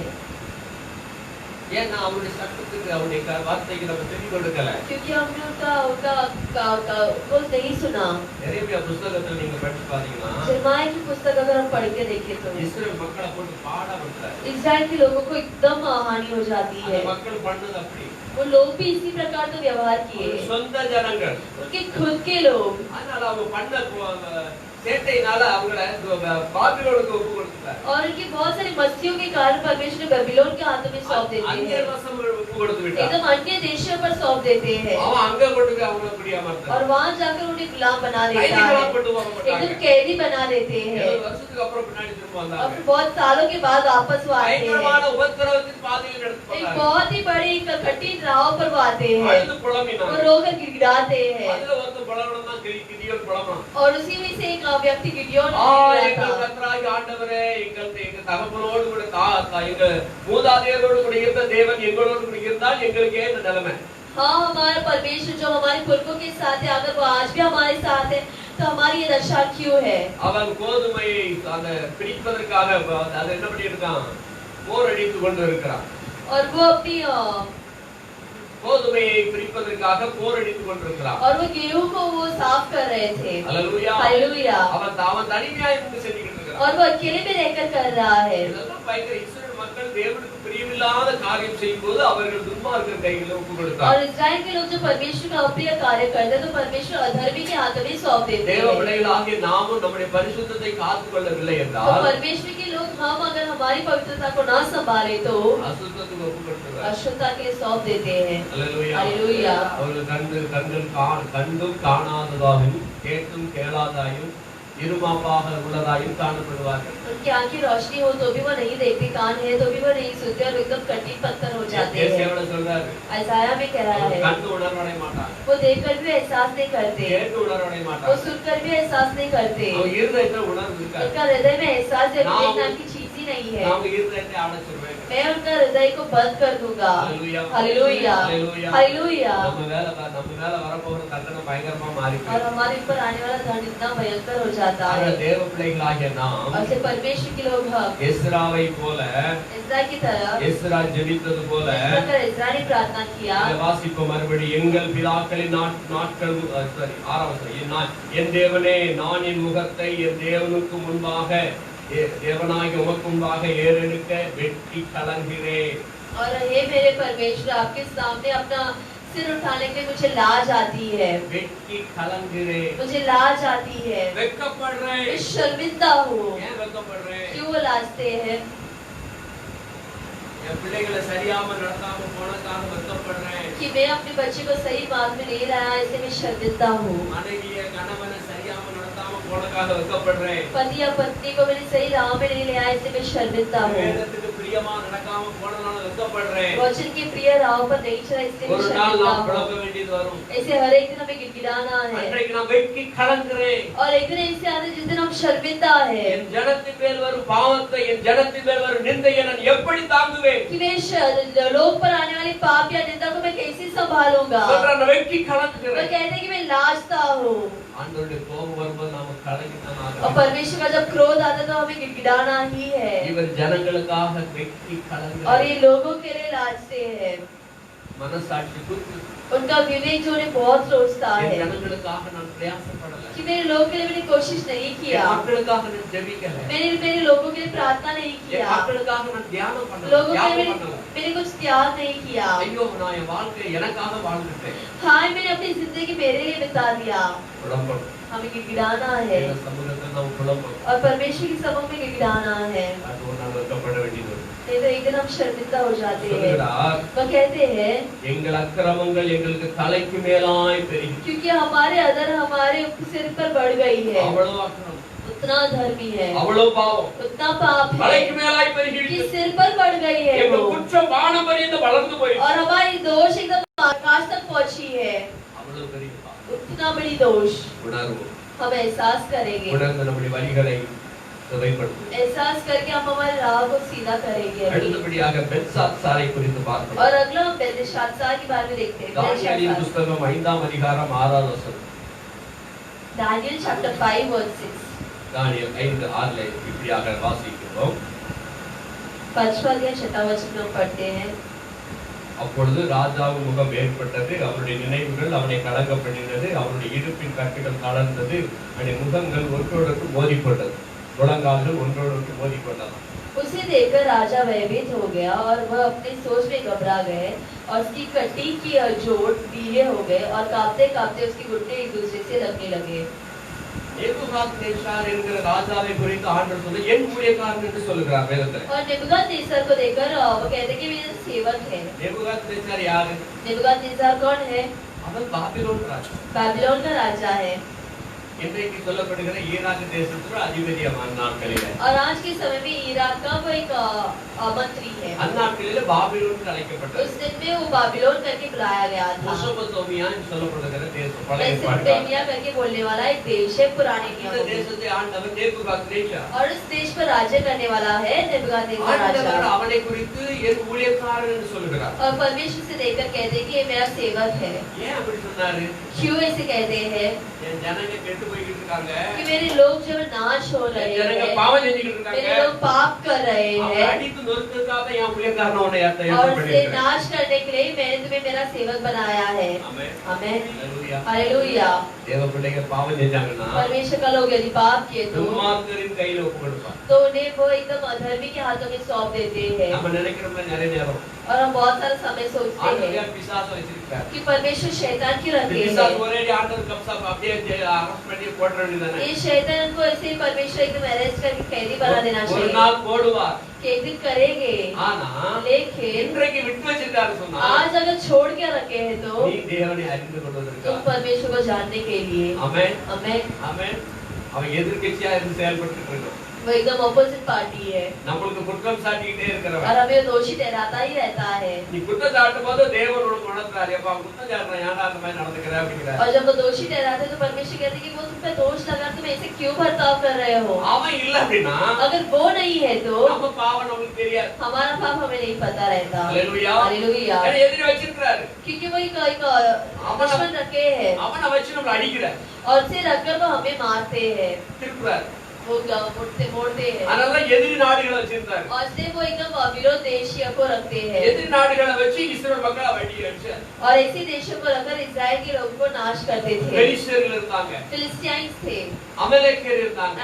ஏன்னா அவருடைய சட்டத்துக்கு அவருடைய வார்த்தைக்கு நம்ம செவி கொடுக்கல. क्योंकि हमने उनको नहीं सुना எரேமியா புத்தகத்துல நீங்க படிச்சு பாத்தீங்கன்னா यिर्मयाह की पुस्तक अगर हम पढ़ के देखें तो இஸ்ரவேல் மக்களை போட்டு பாடப்படுறாரு. इस्राएल के लोगों को एकदम हानि हो जाती அந்த है மக்கள் பண்ணது அப்படி. वो लोग भी इसी प्रकार तो व्यवहार ஒரு किए சொந்த ஜனங்கள். उनके खुद के लोग அதனால அவங்க பண்ண சேட்டையினால அவங்கள பாபிலோனுக்கு ஒப்பு கொடுத்துட்டார். और उनकी बहुत सारी मस्तियों के कारण परमेश्वर ने बेबीलोन के हाथों में सौंप देते அந்நிய हैं வசம் ஒப்பு கொடுத்து விட்டார். एकदम अन्य देशों पर सौंप देते हैं அவன் அங்க கொண்டு போய் அவங்கள பிடியாமர்த்தார். और वहां जाकर उन्हें गुलाम बना देता கைதிகளா है கொண்டு போகப்பட்டாங்க. एकदम कैदी बना देते हैं 70 வருஷத்துக்கு அப்புறம் பின்னாடி திரும்ப और வந்தாங்க. फिर बहुत सालों के बाद वापस वो आते பயங்கரமான हैं உபத்திரவத்தின் பாதையில் எடுத்து एक போனாங்க. बहुत ही बड़ी कठिन राह पर वो आते हैं அழுது वो புலம்பினாங்க. रोकर गिड़गिड़ाते हैं அதுல ஒருத்தன் புலம்புனா கிதியோன் புலம்புனான். और उसी में से एक व्यक्ति गिडियोन எங்கள் கர்த்தராகிய ஆண்டவரே, எங்க தகப்பனோடு கூட எங்க மூதாதையரோடு கூட இருந்த தேவன் எங்களோடு கூட இருந்தால் எங்களுக்கே இந்த நிலைமை. हाँ हमारा परमेश्वर जो हमारे पुरखों के साथ है अगर वो आज भी हमारे साथ है तो हमारी ये दशा क्यों है? அவன் கோதுமையை அந்த பிடிப்பதற்காக அதை என்ன பண்ணியிருக்கான்? போர் அடித்துக் கொண்டு இருக்கிறான். और वो अपनी கோதுமையை பிரிப்பதற்காக போர் அடித்துக் கொண்டிருக்கிறான். और वो गेहूं को वो साफ कर रहे थे. हालेलुया. हालेलुया. அவன் தனிமையா இருந்து செஞ்சுக்கிட்டு இருக்கிறான். और वो अकेले में रहकर कर रहा है. இதெல்லாம் பயங்கர இஸ்ரவேல் மக்கள் தேவனுக்கு பிரியமில்லாத காரியம் செய்யும்போது அவர்கள் துன்மார்க்கர் கையில் ஒப்பு கொடுத்தார். और इस्राएल के लोग जो परमेश्वर का अप्रिय कार्य करते हैं तो परमेश्वर अधर्मी के हाथों में सौंप देते தேவ हैं. பிள்ளைகளாகிய நாமும் நம்முடைய பரிசுத்தத்தை காத்துக்கொள்ளவில்லை तो என்றால் परमेश्वर के लोग हम अगर हमारी पवित्रता को ना संभाले तो அசுத்தத்துக்கு ஒப்பு கொடுக்கிறார். अशुद्धता के सौंप देते हैं. हालेलुया. हालेलुया. அவர்கள் கண்டும் காணாததாயும் கேட்டும் கேளாதாயும் இருமாப்பாக உள்ளதாயும் காணப்படுவார்கள். उनकी आंखें रोशनी हो तो भी वो नहीं देखते, कान है तो भी वो नहीं सुनते और एकदम कठिन पत्थर हो जाते हैं. ஏசாயா சொல்றாரு. आयसाया में कह रहा है கண்டு உணர்வடைய மாட்டாங்க. वो देखकर भी एहसास नहीं करते, கேட்டு உணர்வடைய वो மாட்டாங்க. सुनकर भी एहसास नहीं करते. அவங்க இருதயத்துல உணர்வு இருக்காது. उनका हृदय में एहसास है नाम- नाम की चीज ही नहीं है. நாம இருதயத்தை அடைச்சிருவேன். मैं उनका हृदय को बंद कर दूंगा. हालेलुया. हालेलुया. हालेलुया. हालेलुया. நம்ம மேல வரப்போகிற தண்டனை பயங்கரமா மாறி और हमारे ऊपर आने वाला दंड इतना भयंकर हो जाता है. தேவ பிள்ளைகளாகிய நாம் और से परमेश्वर के लोग हम எஸ்ராவை போல इस्राएल की तरह எஸ்ரா ஜெபித்தது போல इस्राएल ने प्रार्थना किया. இதை வாசிப்போம் மறுபடி. எங்கள் பிதாக்களின் நாட்கள் என் தேவனே, நான் என் முகத்தை என் தேவனுக்கு முன்பாக தேவனாகிய உமக்கு முன்பாக ஏறெடுக்க வெட்கி கலங்குகிறேன். और हे मेरे परमेश्वर, आपके सामने अपना सिर उठाने के लिए मुझे लाज आती है. வெட்கி கலங்குகிறேன். मुझे लाज आती है. வெட்கப்படுறேன். मैं शर्मिंदा हूँ. ஏன் வெட்கப்படுறேன்? क्यों वो लाजते हैं? என் பிள்ளைகளை சரியாம நடத்தாம போனதுக்காக வெட்கப்படுறேன். कि मैं अपने बच्चे को सही मार्ग में नहीं लाया, इससे मैं शर्मिंदा हूँ. மனைவியை கணவனை சரியாம நடத்தாம போனதுக்காக வெட்கப்படுறேன். पति या पत्नी को मैंने सही राह में नहीं लाया, इससे मैं शर्मिंदा हूँ. வேதத்துக்கு பிரியமா நடக்காம போனதுனால வெட்கப்படுறேன். वचन की प्रिय राह पर नहीं चला, इससे मैं ஒரு நாள் शर्मिंदा நாம் हूँ. புலம்ப வேண்டியது வரும். ऐसे हर एक दिन हमें गिड़गिड़ाना है. அன்றைக்கு நான் வெட்கி கலங்குகிறேன். और एक दिन ऐसे आते जिस दिन हम शर्मिंदा है என் ஜனத்தின் மேல் வரும் பாவத்தை, என் ஜனத்தின் மேல் வரும் நிந்தையை நான் எப்படி தாங்குவேன்? कि मैं लोग पर आने वाली पाप या निंदा को मैं कैसे संभालूंगा. சொல்றான், நான் வெட்கி वो கலங்குகிறேன். कहते हैं कि मैं लाजता हूँ. ஆண்டவருடைய கோபம் வரும்போது நாம கலங்கித்தான் और ஆகணும். परमेश्वर का जब क्रोध आता है तो हमें गिड़गिड़ाना ही है. இவர் ஜனங்களுக்காக வெட்கி और கலங்குகிறார். ये लोगों के लिए लाजते हैं. மனசாட்சி குத்து. उनका विवेक जो उन्हें बहुत रोजता என் है ஜனங்களுக்காக நான் பிரயாசப்படல. कि मेरे लोगों के लिए मैंने कोशिश नहीं என் किया, மக்களுக்காக நான் ஜெபிக்கல. मेरे लोगों के लिए प्रार्थना नहीं என் किया, மக்களுக்காக நான் தியானம் பண்ணல. लोगों के लिए தியானம் பண்ணல. मैंने कुछ त्याग नहीं किया. ஐயோ, நான் என் வாழ்க்கையை எனக்காக வாழ்ந்துட்டேன். हाँ, मैंने अपनी जिंदगी मेरे लिए बिता दिया. புலம்பணும். हमें गिड़गिड़ाना है தேவ சமூகத்தில் நாம் புலம்பணும். और परमेश्वर की सभा में गिड़गिड़ाना है. அது ஒரு நாள் வெட்கப்பட வேண்டியது வரும். नहीं तो एक दिन हम शर्मिंदा हो जाते हैं. சொல்கிறார், वो कहते हैं எங்கள் அக்கிரமங்கள் எங்களுக்கு தலைக்கு மேலாய் பெருகி. क्योंकि हमारे अदर हमारे सिर पर बढ़ गई है. அவ்வளவு அக்கிரமம், उतना धर्मी है, அவ்வளவு பாவம் उतना पाप है தலைக்கு மேலாய் कि பெருகி. सिर पर बढ़ गई है எங்கள் वो. குற்றம் வானம் வரைந்து வளர்ந்து போயிடுச்சு. और हमारी दोष एकदम आकाश तक पहुंची है. அவ்வளவு பெரிய பாவம். उतना बड़ी दोष உணர்வு. हम एहसास करेंगे. உணர்ந்து நம்முடைய வழிகளை சுவைப்படுத்தும். एहसास करके हम हमारे राह को सीधा करेंगे. அடுத்தபடியாக பெல்சாத்சாரை குறித்து பார்க்கிறோம். और अगला हम बेलशात्सार के बारे में देखते हैं. தானியேலின் बेलशात्सार. புஸ்தகம் 5ஆம் அதிகாரம் 6வது வசனம். Daniel chapter 5 verse 6. தானியேல் 5:6 இப்படியாக வாசிக்கிறோம். 5वां अध्याय 6वां वचन में हम पढ़ते हैं. அப்பொழுது ராஜாவின் முகம் ஏற்பட்டது, அவருடைய நினைவுகள் அவனை கலங்க பண்ணினது, அவருடைய இடுப்பின் கட்டுகள் தளர்ந்தது, அவனுடைய முகங்கள் ஒன்றோடொன்று மோதிக்கொண்டது, முழங்கால்கள் ஒன்றோடொன்று மோதிக்கொண்டது. उसे देखकर राजा भयभीत हो गया और वह अपनी सोच में घबरा गए और उसकी कटी की जोड़ ढीले हो गए और कांपते कांपते उसके घुटने एक दूसरे से लगने लगे. நேபுகாத்நேச்சார் என்கிற ராஜாவை குறித்து ஆண்டவர் சொல்ல என் ஊழியக்காரன் என்று சொல்லுகிறார் வேதத்தில். और नेबुकदनेस्सर को देखकर वो कहते हैं कि मेरा सेवक है. நேபுகாத்நேச்சார் யாரு? नेबुकदनेस्सर कौन है? அவன் பாபிலோன் ராஜா. बाबिलोन का राजा है. இன்றைக்கு சொல்லப்படுகிற ஈராக் தேசத்துல அதிபதியான நாட்களிலே. और आज के समय में इराक का वो एक मंत्री है. அந்நாட்களிலே பாபிலோன் அழைக்கப்பட்டது. उस दिन में वो बाबिलोन करके बुलाया गया था. மெசொப்பொத்தாமியா என்று சொல்லப்படுகிற தேசம் பழைய मेसोपोटामिया करके बोलने वाला एक देश है पुराने இந்த नियमों में. தேசத்தை ஆண்டவர் நேபுகாத்நேச்சார். और उस देश पर राज्य करने वाला है नेबुकदनेस्सर ஆண்டவர் राजा. அவனை குறித்து என் ஊழியக்காரன் என்று சொல்லுகிறார். और परमेश्वर से देखकर कहते हैं कि ये मेरा सेवक है. ஏன் அப்படி சொன்னாரு? क्यों ऐसे कहते हैं? என் ஜனங்க கெட்டு கெட்டு போயிட்டு இருக்காங்க, कि मेरे लोग जो नाश हो रहे ஜனங்க हैं, பாவம் செஞ்சுட்டு இருக்காங்க, मेरे लोग पाप कर रहे அவங்க हैं, அடித்து நொறுக்கிறதுக்காக தான் என் ஊழியக்காரனை உன்னை और से ஏற்படுத்தியிருக்கிறேன். नाश करने के लिए मैंने तुम्हें मेरा सेवक बनाया है। ஆமென். आमेन, ஹல்லேலூயா. हालेलुया। தேவ பிள்ளைகள் பாவம் செஞ்சாங்கன்னா परमेश्वर का लोग यदि पाप किए तो துன்மார்க்கரின் கையில ஒப்பு கொடுப்பார். उन्हें वो एकदम अधर्मी के हाथों में सौंप देते हैं। நம்ம நினைக்கிற மாதிரி நிறைய நேரம் और हम बहुत सारा समय सोचते ஆண்டவர் हैं யார் பிசாசை வச்சிருக்கார். कि परमेश्वर शैतान की रखे பிசாசு हैं। ஒரே ஆண்டவர் கப்சா அப்படியே அரெஸ்ட் பண்ணி போட வேண்டியதானே. ये शैतान को ऐसे ही परमेश्वर एकदम अरेस्ट करके कैदी बना देना ஒரு चाहिए நாள் போடுவார். कि एक दिन करेंगे, ஆனா लेकिन இன்றைக்கு விட்டு வச்சிருக்காரு சொன்னா आज अगर छोड़ के रखे हैं तो நீ தேவனை அறிந்து तुम கொள்வதற்காக. परमेश्वर को जानने के लिए। ஆமென். आमेन। ஆமென். அவன் எதிர்க்கட்சியா இருந்து செயல்பட்டு இருக்கோம். वो एकदम ऑपोजिट पार्टी है நம்மளுக்கு குற்றம் சாட்டிக்கிட்டே और இருக்கிறவன். हमें दोषी ठहराता ही रहता है। நீ குற்றம் சாட்டும் போது தேவன் உனக்கு உணர்த்தாரு, அப்பா குற்றம் சாட்டுறேன் ஏன்டா அந்த மாதிரி நடந்துக்கிற அப்படிங்கிறார். और जब वो दोषी ठहराते हैं तो परमेश्वर कहते हैं कि वो तुम पे दोष लगा, तुम ऐसे क्यों बर्ताव कर रहे हो। அவன் இல்ல அப்படின்னா अगर वो नहीं है तो நம்ம பாவம் நமக்கு தெரியாது. हमारा पाप हमें नहीं पता रहता। ஹல்லேலூயா. हालेलुया। ஏன்னா எதிரி வச்சிருக்காரு. क्योंकि वो एक दुश्मन रखे हैं அவனை வச்சு நம்மள அடிக்கிறார், और से रखकर वो हमें मारते हैं, திருப்புறாரு. वो मोड़ते हैं அதனால எதிரி நாடுகளை வச்சிருந்தாரு. और से वो एकदम विरोध देशीय को रखते हैं எதிரி நாடுகளை வச்சு இஸ்ரவேல் மக்களை வடி அடிச்சார். और ऐसे देशों को रखकर इस्राएल के लोगों को नाश करते थे। பெலிஸ்தர்கள் இருந்தாங்க, फिलिस्तीन थे, அமலேக்கியர் இருந்தாங்க,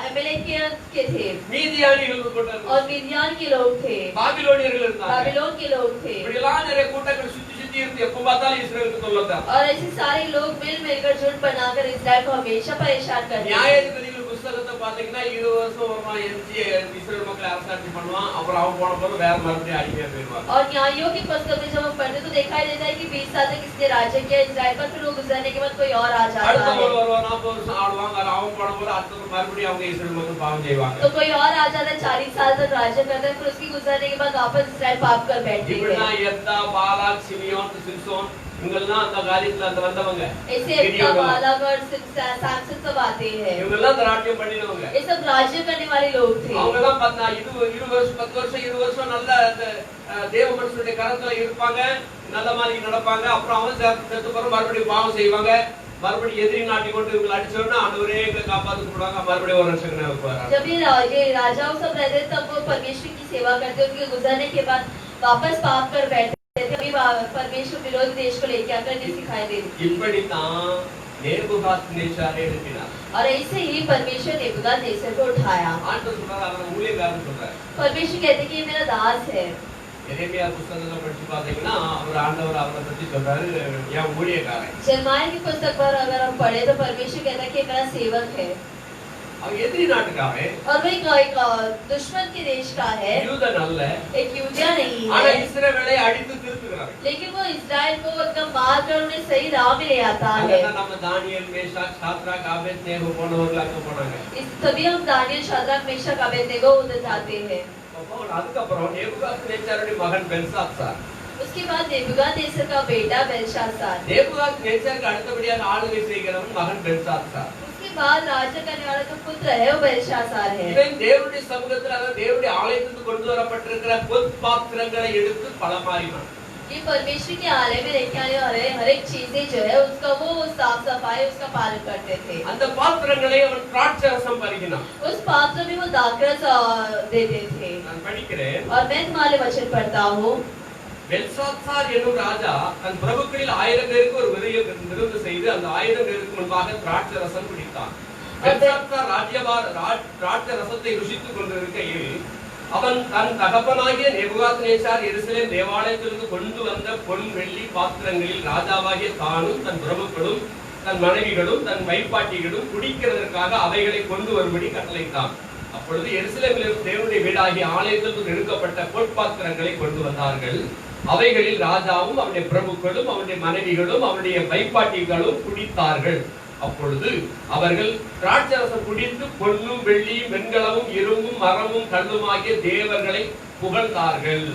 अमेलेकियन के थे மீதியானிகள் கூட்டம், और मिदियान के लोग थे, பாபிலோனியர்கள் இருந்தாங்க. बाबिलोन के लोग थे இப்படிலாம் நிறைய கூட்டங்கள் சுத்தி சுத்தி இருந்து எப்ப பார்த்தாலும் இஸ்ரவேலுக்கு தொல்லதான். और ऐसे सारे लोग मिलकर झुंड बनाकर इस्राएल को हमेशा परेशान करते थे। நியாயாதிபதிகள் புத்தகத்தை பாத்தீங்கன்னா 20 வருஷம் வருவான், இஸ்ரவேல் மக்களை அரசாட்சி பண்ணுவான், அப்புறம் அவன் போன போது வேற மறுபடியும் அடிமையா போயிடுவான். और न्यायों की पुस्तक में जब हम पढ़ते तो दिखाई देता है कि 20 साल तक इसने राज्य किया इस्राएल पर, फिर वो गुजरने के बाद कोई और आ जाता அடுத்த है, ஒரு வருவான், 40 வருஷம் ஆடுவாங்க, அவன் போன போது அடுத்த மறுபடியும் அவங்க இஸ்ரவேல் மக்கள் பாவம் செய்வாங்க. तो कोई और आ जाता है, 40 साल तक राज्य करता है, फिर उसकी गुजरने के बाद वापस इस्राएल पाप कर बैठते இப்படிதான் हैं। யெப்தா, பாலாக், சிமியோன், சிம்சோன் இவங்கெல்லாம் அந்த காரியத்துல அந்த வந்தவங்க. ऐसे एप्ता, बालाक और सैमसन सब आते हैं, இவங்கெல்லாம் அந்த ராஜ்யம் பண்ணினவங்க. ये सब राज्य करने वाले लोग थे। அவங்க எல்லாம் 20 வருஷம் 10 வருஷம் 20 வருஷம் நல்ல அந்த தேவ மனுஷனுடைய கரத்துல இருப்பாங்க, நல்ல மாதிரி நடப்பாங்க. அப்புறம் அவங்க செத்து போற மறுபடியும் பாவம் செய்வாங்க, மறுபடியும் எதிரி நாட்டி கொண்டு இவங்களை அடிச்சோன்னா ஆண்டவரே எங்களை காப்பாத்து கொடுவாங்க, மறுபடியும் ஒரு வருஷம் வருவாங்க. जब ये राजाओं सब रहते तब वो परमेश्वर की सेवा करते, उनके गुजरने के बाद वापस पाप कर बैठते थे। अभी परमेश्वर विरोधी देश को लेके आकर नहीं सिखाई देती। இப்படித்தான் நேபுகாத்நேச்சாரை எழுப்பினார். और ऐसे ही परमेश्वर नेबूकदनेस्सर को उठाया। ஆண்டவர் சொல்றாரு, அவன் ஊழியக்காரன் சொல்றாரு. परमेश्वर कहते हैं कि ये मेरा दास है। எரேமியா புத்தகத்துல படிச்சு பாத்தீங்கன்னா அவர் ஆண்டவர் அவரை பத்தி சொல்றாரு, என் ஊழியக்காரன். यिर्मयाह की पुस्तक पर अगर हम पढ़े तो परमेश्वर कहता है कि मेरा सेवक है। அவன் எதிரி நாட்டுக்காரன், और वो एक दुश्मन के देश का है, யூதன் அல்ல, एक यूदिया नहीं ஆனா है, இஸ்ரவேலை அடித்து திருத்துகிறார். लेकिन वो इस्राएल को एकदम मार कर उन्हें सही राह में ले आता है। அங்கதான் நம்ம தானியேல், மேஷாக், சாத்ராக், ஆபேத்நேகோ போனவர்கள் அங்க போனாங்க. तभी हम दानियल, शाद्राक, मेशक, अबेदनेगो उधर जाते हैं। அதுக்கப்புறம் நேபுகாத்நேச்சாருடைய மகன் பெல்சாத்சார். उसके बाद नेबूकदनेस्सर का बेटा बेलशास्सार, நேபுகாத்நேச்சாருக்கு அடுத்தபடியாக ஆளுகை செய்கிறவன் மகன் பெல்சாத்சார். उसके बाद राज्य करने वाला जो पुत्र है वो बेलशास्सार है। இவன் தேவனுடைய சமூகத்தில், அதாவது தேவனுடைய ஆலயத்துக்கு கொண்டு வரப்பட்டிருக்கிற பொற்பாத்திரங்களை எடுத்து பலமாறினான். ये परमेश्वर के आलय में लेके आने वाले हर एक चीजें जो है उसका वो साफ सफाई उसका पालन करते थे। அந்த பாத்திரங்களை அவன் திராட்சரசம் பருகினான். उस पात्र में वो दाखरस देते थे। நான் படிக்கிறேன். और मैं तुम्हारे वचन पढ़ता हूँ। பெல்சாத்சார் என்னும் ராஜா தன் பிரபுக்களில் 1000 பேருக்கு ஒரு விருந்து செய்து அந்த 1000 பேருக்கு முன்பாக திராட்சரசம் குடித்தான். பெல்சாத்சார் திராட்சரசத்தை ருசித்துக் கொண்டிருக்கையில் அவன் தன் தகப்பனாகிய நேபுகாத்நேச்சார் எருசலேம் தேவாலயத்திலிருந்து கொண்டு வந்த பொன் வெள்ளி பாத்திரங்களில் ராஜாவாகிய தானும் தன் பிரபுக்களும் தன் மனைவிகளும் தன் வைப்பாட்டிகளும் குடிக்கிறதற்காக அவைகளை கொண்டு வரும்படி கட்டளையிட்டான். அப்பொழுது எருசலேமில் தேவனுடைய வீடாகிய ஆலயத்திற்கு எடுக்கப்பட்ட பொற்பாத்திரங்களை கொண்டு வந்தார்கள். அவைகளில் ராஜாவும் அவனுடைய பிரபுக்களும் அவனுடைய மனைவிகளும் அவனுடைய வைப்பாட்டிகளும் குடித்தார்கள். அப்பொழுது அவர்கள் திராட்சரசம் குடித்து பொன்னும் வெள்ளியும் வெண்கலமும் இரும்பும் மரமும் கல்லுமாகிய தேவர்களை புகழ்ந்தார்கள்.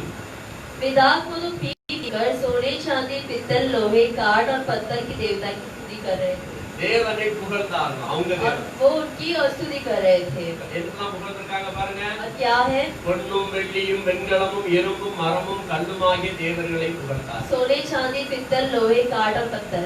विदाक को तो पीकर सोने चांदी पित्तल लोहे काठ और पत्थर की देवता की स्तुति कर रहे थे। தேவனை புகழ்ந்தார்கள். அவங்க और वो उनकी स्तुति कर रहे थे। என்னெல்லாம் புகழ்ந்திருக்காங்க பாருங்க. और क्या है? பொன்னும் வெள்ளியும் வெண்கலமும் இரும்பும் மரமும் கல்லுமாகிய தேவர்களை புகழ்ந்தார்கள். सोने चांदी पित्तल लोहे काठ और पत्थर।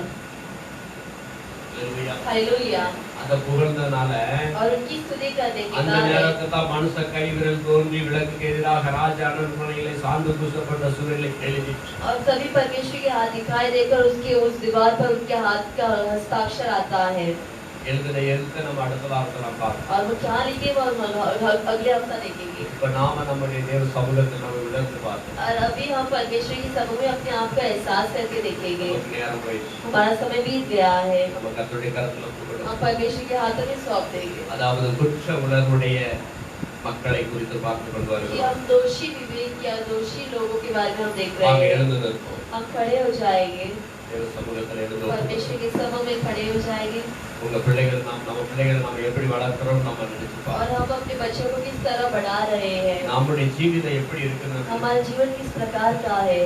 அல்லேலூயா. हालेलुया। அந்த புகழ்ந்தனால और उनकी स्तुति करने के அந்த कारण நேரத்துல தான் மனுஷ கைவிரல் தோன்றி விளக்குக்கு எதிராக ராஜ அரண்மனையிலே சாந்து பூசப்பட்ட சூழலை எழுதி और तभी परमेश्वर के हाथ दिखाई देकर उसके उस दीवार पर उनके हाथ का हस्ताक्षर आता है எழுதின எழுத்தை நம்ம அடுத்த வாரத்துல நாம் பார்ப்போம். और वो क्या लिखे वो हम अगले हफ्ता देखेंगे இப்ப நாம நம்முடைய தேவ சமூகத்தை நம்ம விழுந்து பார்த்தோம். और अभी हम परमेश्वर की समूह में अपने आप का एहसास करके देखेंगे நமக்கு நேரம் போயிடுச்சு. हमारा समय बीत गया है நம்ம கர்த்தருடைய கரத்துல ஒப்புக்கொடுப்போம். हम परमेश्वर के हाथों में सौंप देंगे அதாவது குற்ற உணர்வுடைய மக்களை குறித்து பார்த்து கொண்டு कि வருகிறோம். हम दोषी विवेक या दोषी लोगों के बारे में हम देख வாங்க रहे हैं எழுந்து நிற்போம். हम खड़े हो जाएंगे தேவ சமூகத்துல எழுந்து परमेश्वर के समूह में खड़े हो जाएंगे உங்க பிள்ளைகள் நம்ம பிள்ளைகளை நம்ம எப்படி வளர்க்கிறோம் நம்ம நினைச்சு और பார்ப்போம். हम अपने बच्चों को किस तरह बढ़ा रहे हैं நம்முடைய ஜீவிதம் எப்படி இருக்குன்னு हमारा जीवन किस प्रकार का है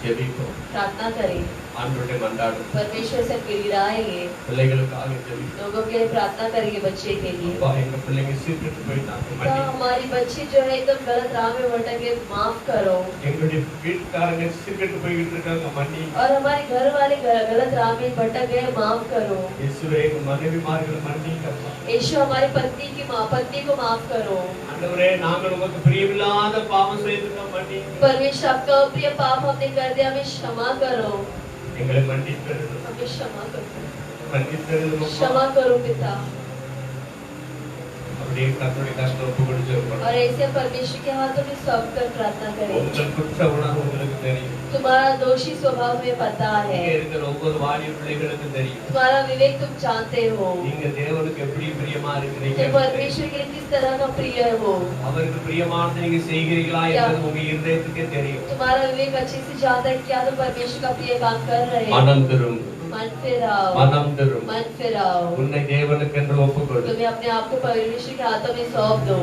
ஜெபிப்போம். प्रार्थना करें ஆண்டவருடைய மன்றாடும் परमेश्वर से गिड़गिड़ाएंगे பிள்ளைகளுக்காக ஜெபிப்போம். लोगों के लिए प्रार्थना करेंगे बच्चे के लिए அப்பா எங்க பிள்ளைங்க சீர்கெட்டு போயிட்டாங்க पिता, மன்னி हमारी बच्ची जो है एकदम गलत राह में भटके माफ करो எங்களுடைய வீட்டுக்காரங்க சீர்கெட்டு போய்கிட்டு இருக்காங்க மன்னி और हमारे घर वाले गलत राह में भटक गए माफ करो இயேசுவே எங்க மனைவிமார்களை மன்னிங்கப்பா. यीशु हमारी पत्नी को माफ करो ஆண்டவரே நாங்கள் உமக்கு பிரியமில்லாத பாவம் செய்துட்டோம் மன்னி परमेश्वर आपका प्रिय पाप हमने कर दिया हमें क्षमा करो எங்களை மன்னித்தருளும் हमें क्षमा करो மன்னித்தருளும் அப்பா. क्षमा करो पिता அப்படியே கர்த்தருடைய கஷ்டம் ஒப்பு கொடுத்திருக்கோம். और ऐसे परमेश्वर के हाथों में सौंप कर प्रार्थना करें உங்கள் குற்ற உணர்வு உங்களுக்கு தெரியும். तुम्हारा दोषी स्वभाव में पता இங்க है இருக்கிற ஒவ்வொரு வாலிப பிள்ளைகளுக்கும் தெரியும். तुम्हारा विवेक तुम जानते हो நீங்க தேவனுக்கு எப்படி பிரியமா तुम இருக்கிறீங்க परमेश्वर के लिए किस तरह का प्रिय हो அவருக்கு பிரியமானதை நீங்க செய்கிறீங்களா என்பது உங்க இருதயத்துக்கே தெரியும். तुम्हारा विवेक अच्छे से जानता है क्या तुम परमेश्वर का प्रिय काम कर रहे हो மனம் திரும்பும் मन फिराओ மனம் திரும்பும் मन फिराओ உன்னை தேவனுக்கு என்று ஒப்புக்கொடு. तुम्हें अपने आप को परमेश्वर के हाथों में सौंप दो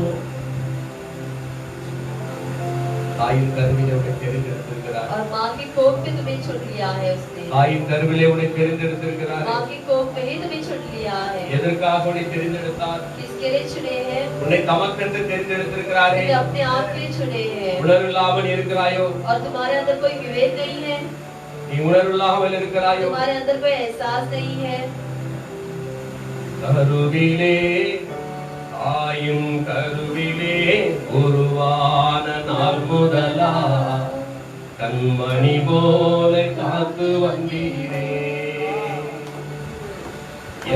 தாயின் கருவிலே உன்னை தெரிந்தெடுத்திருக்கிறார். और माँ की कोख में तुम्हें चुन लिया है उसने தாயின் கருவிலே உன்னை தெரிந்தெடுத்திருக்கிறார். माँ की कोख में ही तुम्हें चुन लिया है எதற்காக உன்னை தெரிந்தெடுத்தார்? किसके लिए चुने हैं உன்னை தமக்கென்று தெரிந்தெடுத்திருக்கிறாரே. तुम्हें अपने आप के लिए चुने हैं உணர்வில்லாமல் இருக்கிறாயோ? और तुम्हारे अंदर कोई विवेक नहीं है நீ உணர்வில்லாமல் இருக்கிறாயோ? तुम्हारे अंदर कोई एहसास नहीं है கருவிலே தாயும் கருவிலே உருவான நாள் முதலா கண்மணி போல காத்து வந்தீரே.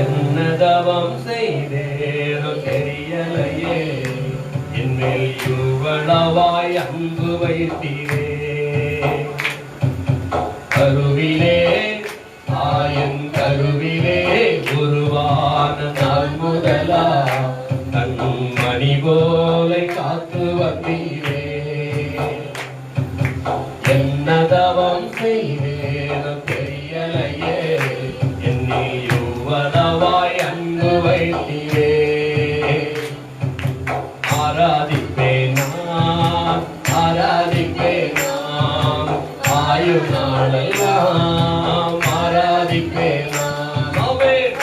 என்ன தவம் செய்தேனோ தெரியலையே என்மேல் இவ்வளவாய் அன்பு வைத்தீரே. கருவிலே தாயின் கருவிலே உருவான நாள் முதலா கண்மணி போல காத்து வந்தீரே. என்ன தவம் செய்தேனோ தெரியலையே என்னில் யுவனவாய் அன்பு வைத்தீரே. ஆராதிப்பேன் நான் ஆராதிப்பேன் நான் ஆயுள் நாளெல்லாம் ஆராதிப்பேன் நான். ஆமென்.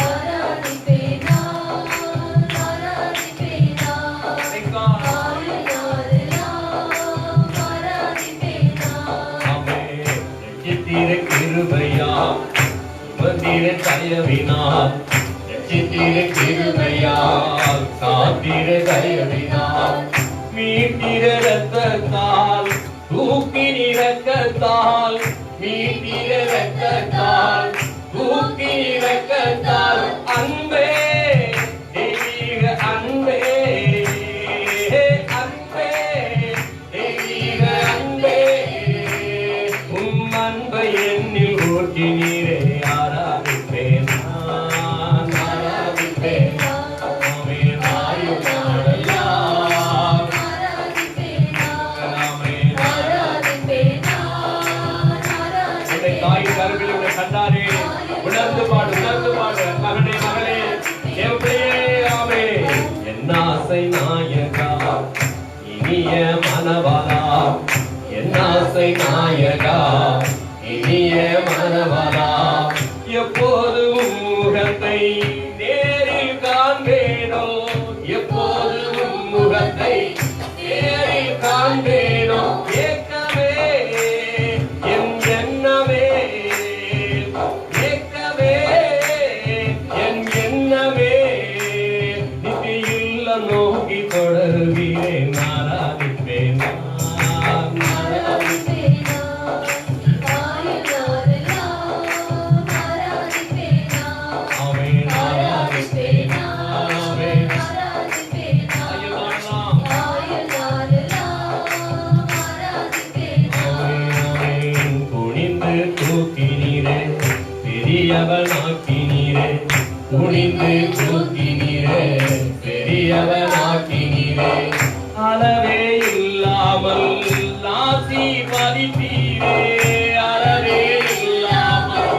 ஆமென். ரட்சித்தீர கிருபையா சுமந்தீர தயவினால் ரட்சித்தீர கிருபையால் காத்தீர தயவினால் மீட்டீர ரத்தத்தால் தூக்கினி ரத்தத்தால் மீட்டீர ரத்தத்தால் தூக்கினி ரத்தத்தால் அன்பே தெய்வீக அன்பே அன்பே தெய்வீக அன்பே உம் அன்பை என்னில் ஊற்றினீரே. ஆராதிப்பேன் நான் ஆராதிப்பேன் ஆமென். ஆயுள் நாளெல்லாம் ஆமென். உன்னை தாய் கருவில் உன்னை கண்டாரே உணர்ந்து பாடு மகனே மகளே தேவப்பிள்ளையே ஆமென். என் ஆசை நாயகா இனிய மனவாளா என் ஆசை நாயகா இனிய மனவாளா எப்போது உம் முகத்தை நேரில் காண்பேனோ எப்போது உம் முகத்தை நேரில் காண்பேனோ ஏக்கமே என் எண்ணமே ஏக்கமே என் எண்ணமே குனிந்து தூக்கினீரே பெரியவனாக்கினீரே குனிந்து தூக்கினீரே பெரியவனாக்கினீரே அளவே இல்லாமல் ஆசீர்வதித்தீரே அளவே இல்லாமல்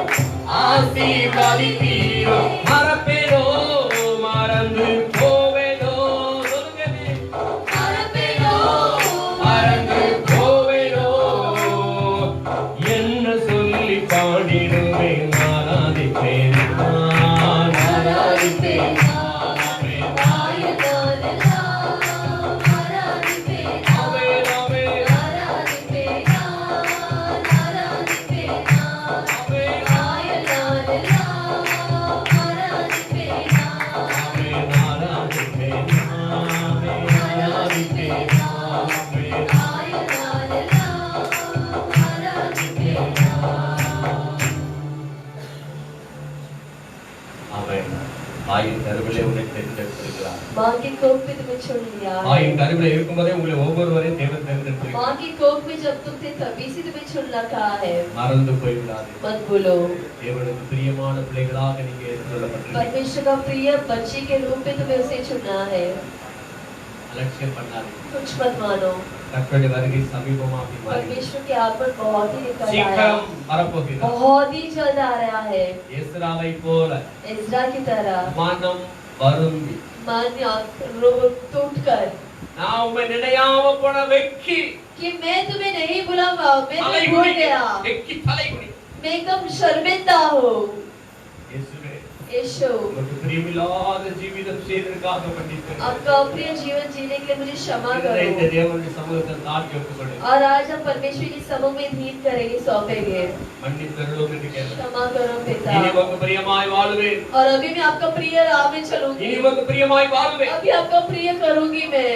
ஆசீர்வதித்தீரே மறப்பேனோ மறந்து போவேனோ சொல்லுங்க மறப்பேனோ மறந்து போவேனோ என்ன சொல்லி பாடிடுவேன் ஆராதிப்பேன் ஆராதிப்பேன் ஆயின் கருவிலே உன்னை தேர்ந்தெடுத்திருக்கிறார். माँ के कोख में तुम्हें चुन लिया. ஆயின் கருவிலே இருக்கும்போதே உங்களை ஒவ்வொருவரையும் தேவன் தேர்ந்தெடுத்திருக்கிறார். माँ के कोख में जब तुम थे तभी से तुम्हें चुन रखा है. மறந்து போய்விடாதே. मत भूलो. தேவனுக்கு பிரியமான பிள்ளைகளாக நீங்க ஏற்றுக்கொள்ளப்பட்டிருக்கிறீர்கள். परमेश्वर का प्रिय बच्चे के रूप में तुम्हें उसे चुना है. அலட்சியம் பண்ணாதே. कुछ मत मानो. கர்த்தருடைய வருகை சமீபமாகி மாறி. परमेश्वर के आगमन बहुत ही निकट आया. சீக்கிரம் வரப்போகிறது. बहुत ही जल्द आ रहा है. எஸ்ராவை போல इस्रा की तरह மனம் வருந்தி मन टूटकर நான் உம்மை நினையாம போன வெக்கி कि मैं तुम्हें नहीं भूला, मैं तुम्हें भूल गया. வெக்கி தலைகுனி मैं एकदम शर्मिंदा हूँ. இயேசுவே यीशु, உங்களுக்கு பிரியமில்லாத ஜீவிதம் செய்ததற்காக மன்னிக்கிறேன். आपका अप्रिय जीवन जीने के लिए मुझे क्षमा இந்த करो. தேவனுடைய சமூகத்தில் தாழ்த்தி ஒப்புக்கொடு. और आज हम परमेश्वर के समूह में धीन करेंगे, सौंपेंगे. மன்னித்தருளும் என்று கேட்கிறேன். क्षमा करो पिता. இனி உமக்கு பிரியமாய் வாழுவேன். और अभी मैं आपका प्रिय राह में चलूंगी. இனி உமக்கு பிரியமாய் வாழ்வேன். अभी आपका प्रिय करूंगी मैं.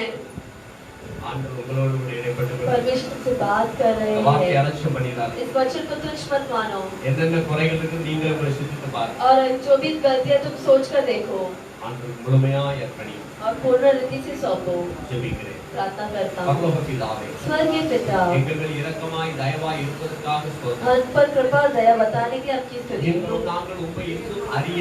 ஆண்டவர் உங்களோடு கூட இடைப்பட்டு परमेश्वर से बात कर रहे வார்த்தை हैं. அலட்சியம் பண்ணிடாதே. इस वचन को तुच्छ मत मानो. என்னென்ன குறைகள் இருக்கு நீங்களே உங்களை சிந்தித்து பாருங்க. और जो भी गलतियां तुम सोच कर देखो ஆண்டவர் முழுமையாய் அர்ப்பணி. और पूर्ण रीति से सौंपो. ஜெபிக்கிறேன். प्रार्थना करता हूँ. பரலோக பிதாவே, स्वर्गीय पिता, எங்கள் மேல் இரக்கமாய் தயவாய் இருப்பதற்காக ஸ்தோத்திரம். हम पर कृपा और दया बताने की आपकी स्तुति இன்னும் करो. நாங்கள் உம்மை இன்னும் அறிய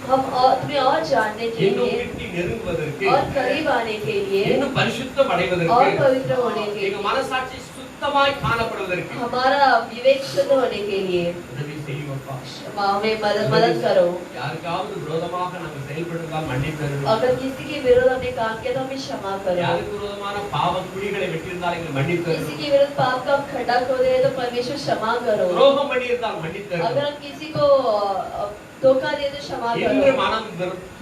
हम और तुम्हें और जानने के இன்னும் लिए கிட்டி நெருங்குவதற்கு और करीब आने के लिए இன்னும் பரிசுத்தம் और அடைவதற்கு पवित्र होने के எங்க लिए, மனசாட்சி சுத்தமாய் காணப்படுவதற்கு हमारा विवेक शुद्ध होने के लिए உதவி செய்யுமப்பா. हमें मदद करो. யாருக்காவது விரோதமாக நாங்கள் செயல்படுவதால் மன்னித்தருளும். अगर किसी के विरुद्ध हमने काम किया तो हमें क्षमा करो. யாருக்கு விரோதமான பாவ குழிகளை வெட்டியிருந்தால் எங்களை மன்னித்தருளும். किसी के विरुद्ध पाप का खड्डा खोदे तो परमेश्वर क्षमा करो. துரோகம் பண்ணியிருந்தால் மன்னித்தருளும். अगर हम किसी को धोखा दे तो क्षमा இன்று करो. மனம்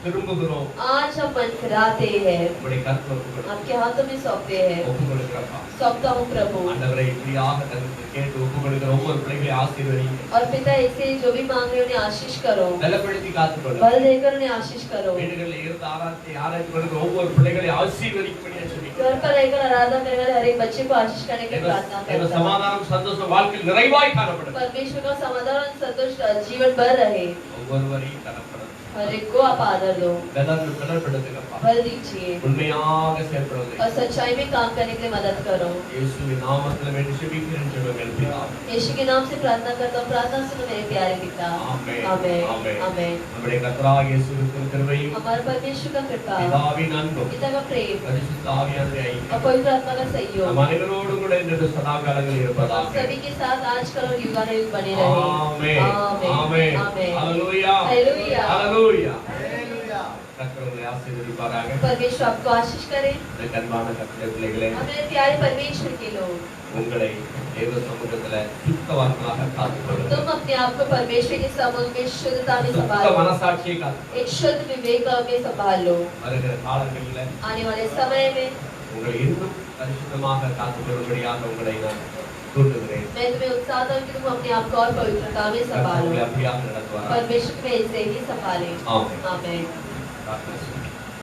திரும்புகிறோம். आज हम मन फिराते हैं, உங்களுடைய கருத்து आपके हाथों में सौंपते हैं. ஒப்புக் கொடுக்கிறப்பா. सौंपता हूँ प्रभु. ஆண்டவரை இப்படியாக தங்களுக்கு கேட்டு ஒப்புக் கொடுக்கிற ஒவ்வொரு பிள்ளைகளை ஆசீர்வதிங்க. और पिता ऐसे जो भी मांग रहे हैं उन्हें आशीष करो. பலப்படுத்தி காத்துக்கொள்ளுங்க. बल देकर उन्हें आशीष करो. வீடுகளில் இருந்து ஆராய்ச்சி கொடுக்கிற ஒவ்வொரு பிள்ளைகளை ஆசீர்வதிக்கும்படியா சொல்லிக்கிறேன். घर पर रहकर आराधना करने वाले हर एक बच्चे को आशीष करने की प्रार्थना தேவ करता हूँ. சமாதானம் சந்தோஷம் வாழ்க்கையில் நிறைவாய் காணப்படும். परमेश्वर का समाधान और संतोष जीवन भर रहे. ஒவ்வொருவரையும் கனப்படும். हर एक को आप आदर दो, பலப்படுத்துங்கப்பா. बल दीजिए உண்மையாக செயல்படுவது और सच्चाई में काम करने के लिए मदद करो. இயேசுவின் நாமத்தில் வேண்டி ஜெபிக்கிறேன் ஜெபங்கள் பிதாவே. यीशु के नाम से प्रार्थना करता हूँ. प्रार्थना सुनो मेरे प्यारे पिता. ஆமென். आमेन. ஆமென். आमेन. நம்முடைய கர்த்தராகிய இயேசுவின் கிருபையும் हमारे परमेश्वर का कृपा, பிதாவின் அன்பும் पिता का प्रेम பரிசுத்த ஆவியானவருடைய और ஐக்கியம் पवित्र आत्मा का நம் सहयोग அனைவரோடும் கூட இன்று சதா காலங்களில் हम இருப்பதாக. सभी के साथ आजकल और युगानुयुग बने रहे. ஆமென். आमेन. ஆமென். आमेन. ஹalleluya. हालेलुया. ஹalleluya. கர்த்தர் உங்களை ஆசீர்வதிப்பாராக. परमेश्वर आपको आशीष करे. இந்த அன்பான கர்த்தருடைய பிள்ளைகளே, हमारे प्यारे परमेश्वर के लोग, உங்களை தேவ சமூகத்துல சுத்தவான்களாக காத்துக்கொள்ளுங்கள். तुम अपने आप को परमेश्वर के समूह में शुद्धता में சுத்த संभालो. மனசாட்சியை காத்துக்கொள்ளுங்கள். एक शुद्ध विवेक में संभाल लो. வருகிற காலங்களில் आने वाले समय में உங்களை இன்னும் பரிசுத்தமாக காத்துக்கொள்ளும்படியாக உங்களை நான் தூண்டுகிறேன். मैं तुम्हें उत्साह दूं कि तुम अपने आप को और पवित्रता में கர்த்தர் संभालो. உங்களை அப்படியாக நடத்துவார். परमेश्वर तुम्हें ऐसे ही संभाले. ஆமென். आमेन. God bless you.